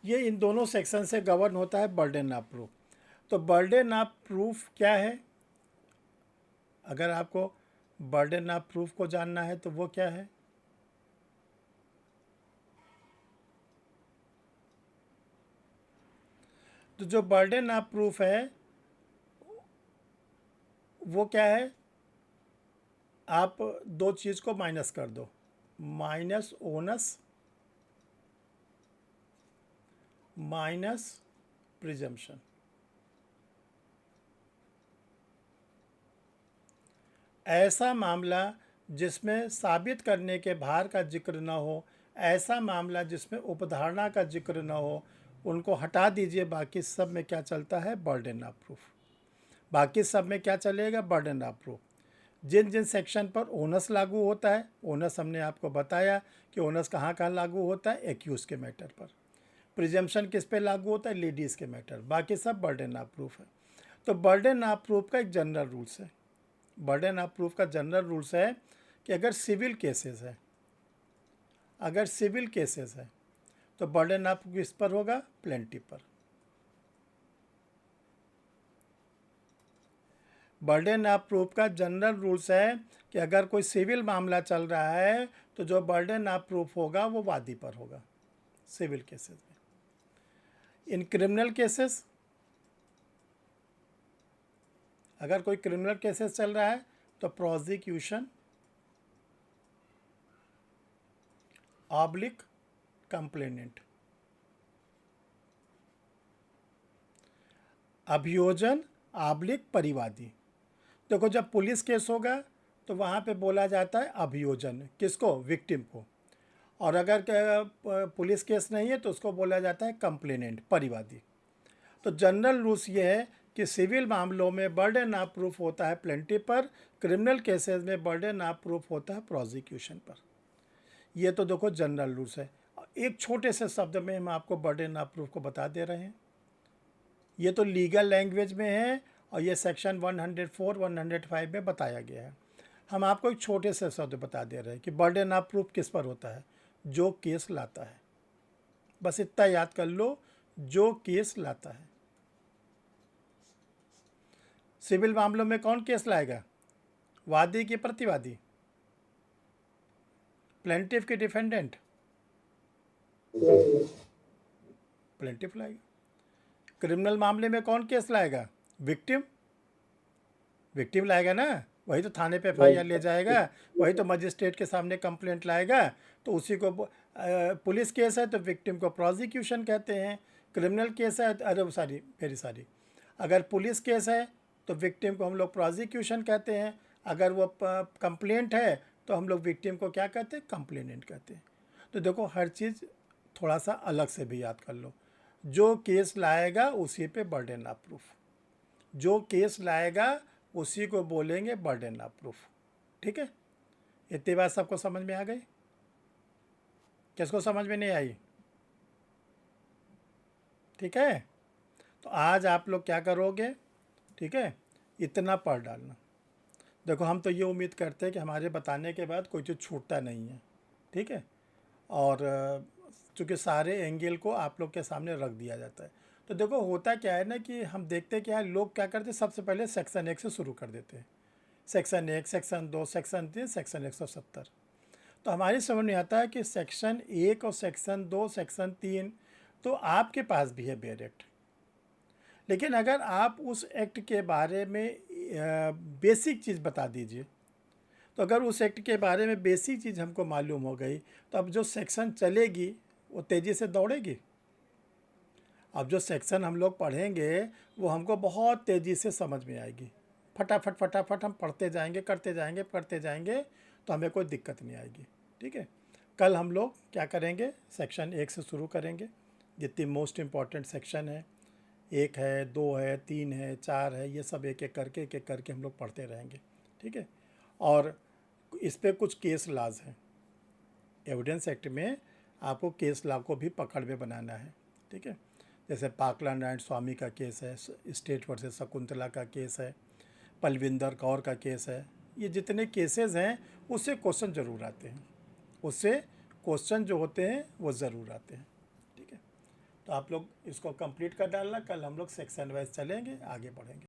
ये इन दोनों सेक्शन से गवर्न होता है बर्डन ऑफ प्रूफ। तो बर्डन ऑफ प्रूफ क्या है, अगर आपको बर्डन ऑफ प्रूफ को जानना है तो वो क्या है, तो जो बर्डन ऑफ प्रूफ है वो क्या है, आप दो चीज़ को माइनस कर दो, माइनस ओनस माइनस प्रिजम्पशन। ऐसा मामला जिसमें साबित करने के भार का जिक्र न हो, ऐसा मामला जिसमें उपधारणा का जिक्र न हो, उनको हटा दीजिए। बाकी सब में क्या चलता है, बर्डन ऑफ प्रूफ। बाकी सब में क्या चलेगा, बर्डन ऑफ प्रूफ। जिन जिन सेक्शन पर ओनस लागू होता है, ओनस हमने आपको बताया कि ओनस कहाँ कहाँ लागू होता है, एक्यूज के मैटर पर। प्रिजम्पशन किस पे लागू होता है, लेडीज़ के मैटर। बाकी सब बर्डन ऑफ प्रूफ है। तो बर्डन ऑफ प्रूफ का एक जनरल रूल्स है। बर्डन ऑफ प्रूफ का जनरल रूल्स है कि अगर सिविल केसेस है, तो बर्डन ऑफ किस पर होगा, प्लेंटिफ पर। बर्डन ऑफ प्रूफ का जनरल रूल्स है कि अगर कोई सिविल मामला चल रहा है तो जो बर्डन ऑफ प्रूफ होगा वो वादी पर होगा सिविल केसेस में। इन क्रिमिनल केसेस, अगर कोई क्रिमिनल केसेस चल रहा है तो प्रोसिक्यूशन ऑब्लिक कंप्लेनेंट, अभियोजन ऑब्लिक परिवादी। देखो जब पुलिस केस होगा तो वहाँ पे बोला जाता है अभियोजन, किसको, विक्टिम को। और अगर पुलिस केस नहीं है तो उसको बोला जाता है कंप्लेनेंट, परिवादी। तो जनरल रूल्स ये है कि सिविल मामलों में बर्डन ऑफ प्रूफ होता है प्लेंटिफ पर, क्रिमिनल केसेस में बर्डन ऑफ प्रूफ होता है प्रोसिक्यूशन पर। ये तो देखो जनरल रूल्स है। एक छोटे से शब्द में हम आपको बर्डन ऑफ प्रूफ को बता दे रहे हैं। ये तो लीगल लैंग्वेज में है और ये सेक्शन 104, 105 में बताया गया है। हम आपको एक छोटे से शब्द बता दे रहे हैं कि बर्डन ऑफ प्रूफ किस पर होता है, जो केस लाता है। बस इतना याद कर लो, जो केस लाता है। सिविल मामलों में कौन केस लाएगा, वादी की प्रतिवादी, प्लेंटिफ की डिफेंडेंट, प्लेंटिफ लाएगा। क्रिमिनल मामले में कौन केस लाएगा, विक्टिम लाएगा ना, वही तो थाने पे FIR ले जाएगा, वही तो मजिस्ट्रेट के सामने कंप्लेंट लाएगा। तो उसी को पुलिस केस है तो विक्टिम को प्रोसिक्यूशन कहते हैं। क्रिमिनल केस है, अरे सॉरी, अगर पुलिस केस है तो विक्टिम को हम लोग प्रोसिक्यूशन कहते हैं। अगर वो कंप्लेंट है तो हम लोग विक्टिम को क्या कहते हैं, कंप्लेनेंट कहते हैं। तो देखो हर चीज़ थोड़ा सा अलग से भी याद कर लो। जो केस लाएगा उसी पे बर्डन ऑफ प्रूफ, जो केस लाएगा उसी को बोलेंगे बर्डन ऑफ प्रूफ। ठीक है, इतनी बात सबको समझ में आ गई? किसको समझ में नहीं आई? ठीक है, तो आज आप लोग क्या करोगे, ठीक है, इतना पढ़ डालना। देखो हम तो ये उम्मीद करते हैं कि हमारे बताने के बाद कोई चीज़ छूटता नहीं है। ठीक है, और चूँकि सारे एंगल को आप लोग के सामने रख दिया जाता है। तो देखो होता क्या है ना कि हम देखते हैं कि यार लोग क्या करते हैं, सबसे पहले सेक्शन 1 से शुरू कर देते हैं। Section 1, section 2, section 3, section 170। तो हमारी समझ में आता है कि सेक्शन 1 और सेक्शन 2, सेक्शन 3 तो आपके पास भी है बेयर एक्ट। लेकिन अगर आप उस एक्ट के बारे में बेसिक चीज़ बता दीजिए, तो अगर उस एक्ट के बारे में बेसिक चीज़ हमको मालूम हो गई तो अब जो सेक्शन चलेगी वो तेज़ी से दौड़ेगी। अब जो सेक्शन हम लोग पढ़ेंगे वो हमको बहुत तेज़ी से समझ में आएगी। फटाफट फटाफट हम पढ़ते जाएंगे, करते जाएंगे तो हमें कोई दिक्कत नहीं आएगी। ठीक है, कल हम लोग क्या करेंगे, सेक्शन 1 से शुरू करेंगे। जितनी मोस्ट इम्पॉर्टेंट सेक्शन है, 1 है, 2 है, 3 है, 4 है, ये सब एक एक करके हम लोग पढ़ते रहेंगे। ठीक है, और इस पे कुछ केस लॉज हैं। एविडेंस एक्ट में आपको केस लॉ को भी पकड़ में बनाना है। ठीक है, जैसे पाकलैंड एंड स्वामी का केस है, स्टेट वर्सेस शकुंतला का केस है, पलविंदर कौर का केस है। ये जितने केसेस हैं उससे क्वेश्चन ज़रूर आते हैं, उससे क्वेश्चन जो होते हैं वो ज़रूर आते हैं। ठीक है, तो आप लोग इसको कंप्लीट कर डालना। कल हम लोग सेक्शन वाइज चलेंगे, आगे बढ़ेंगे।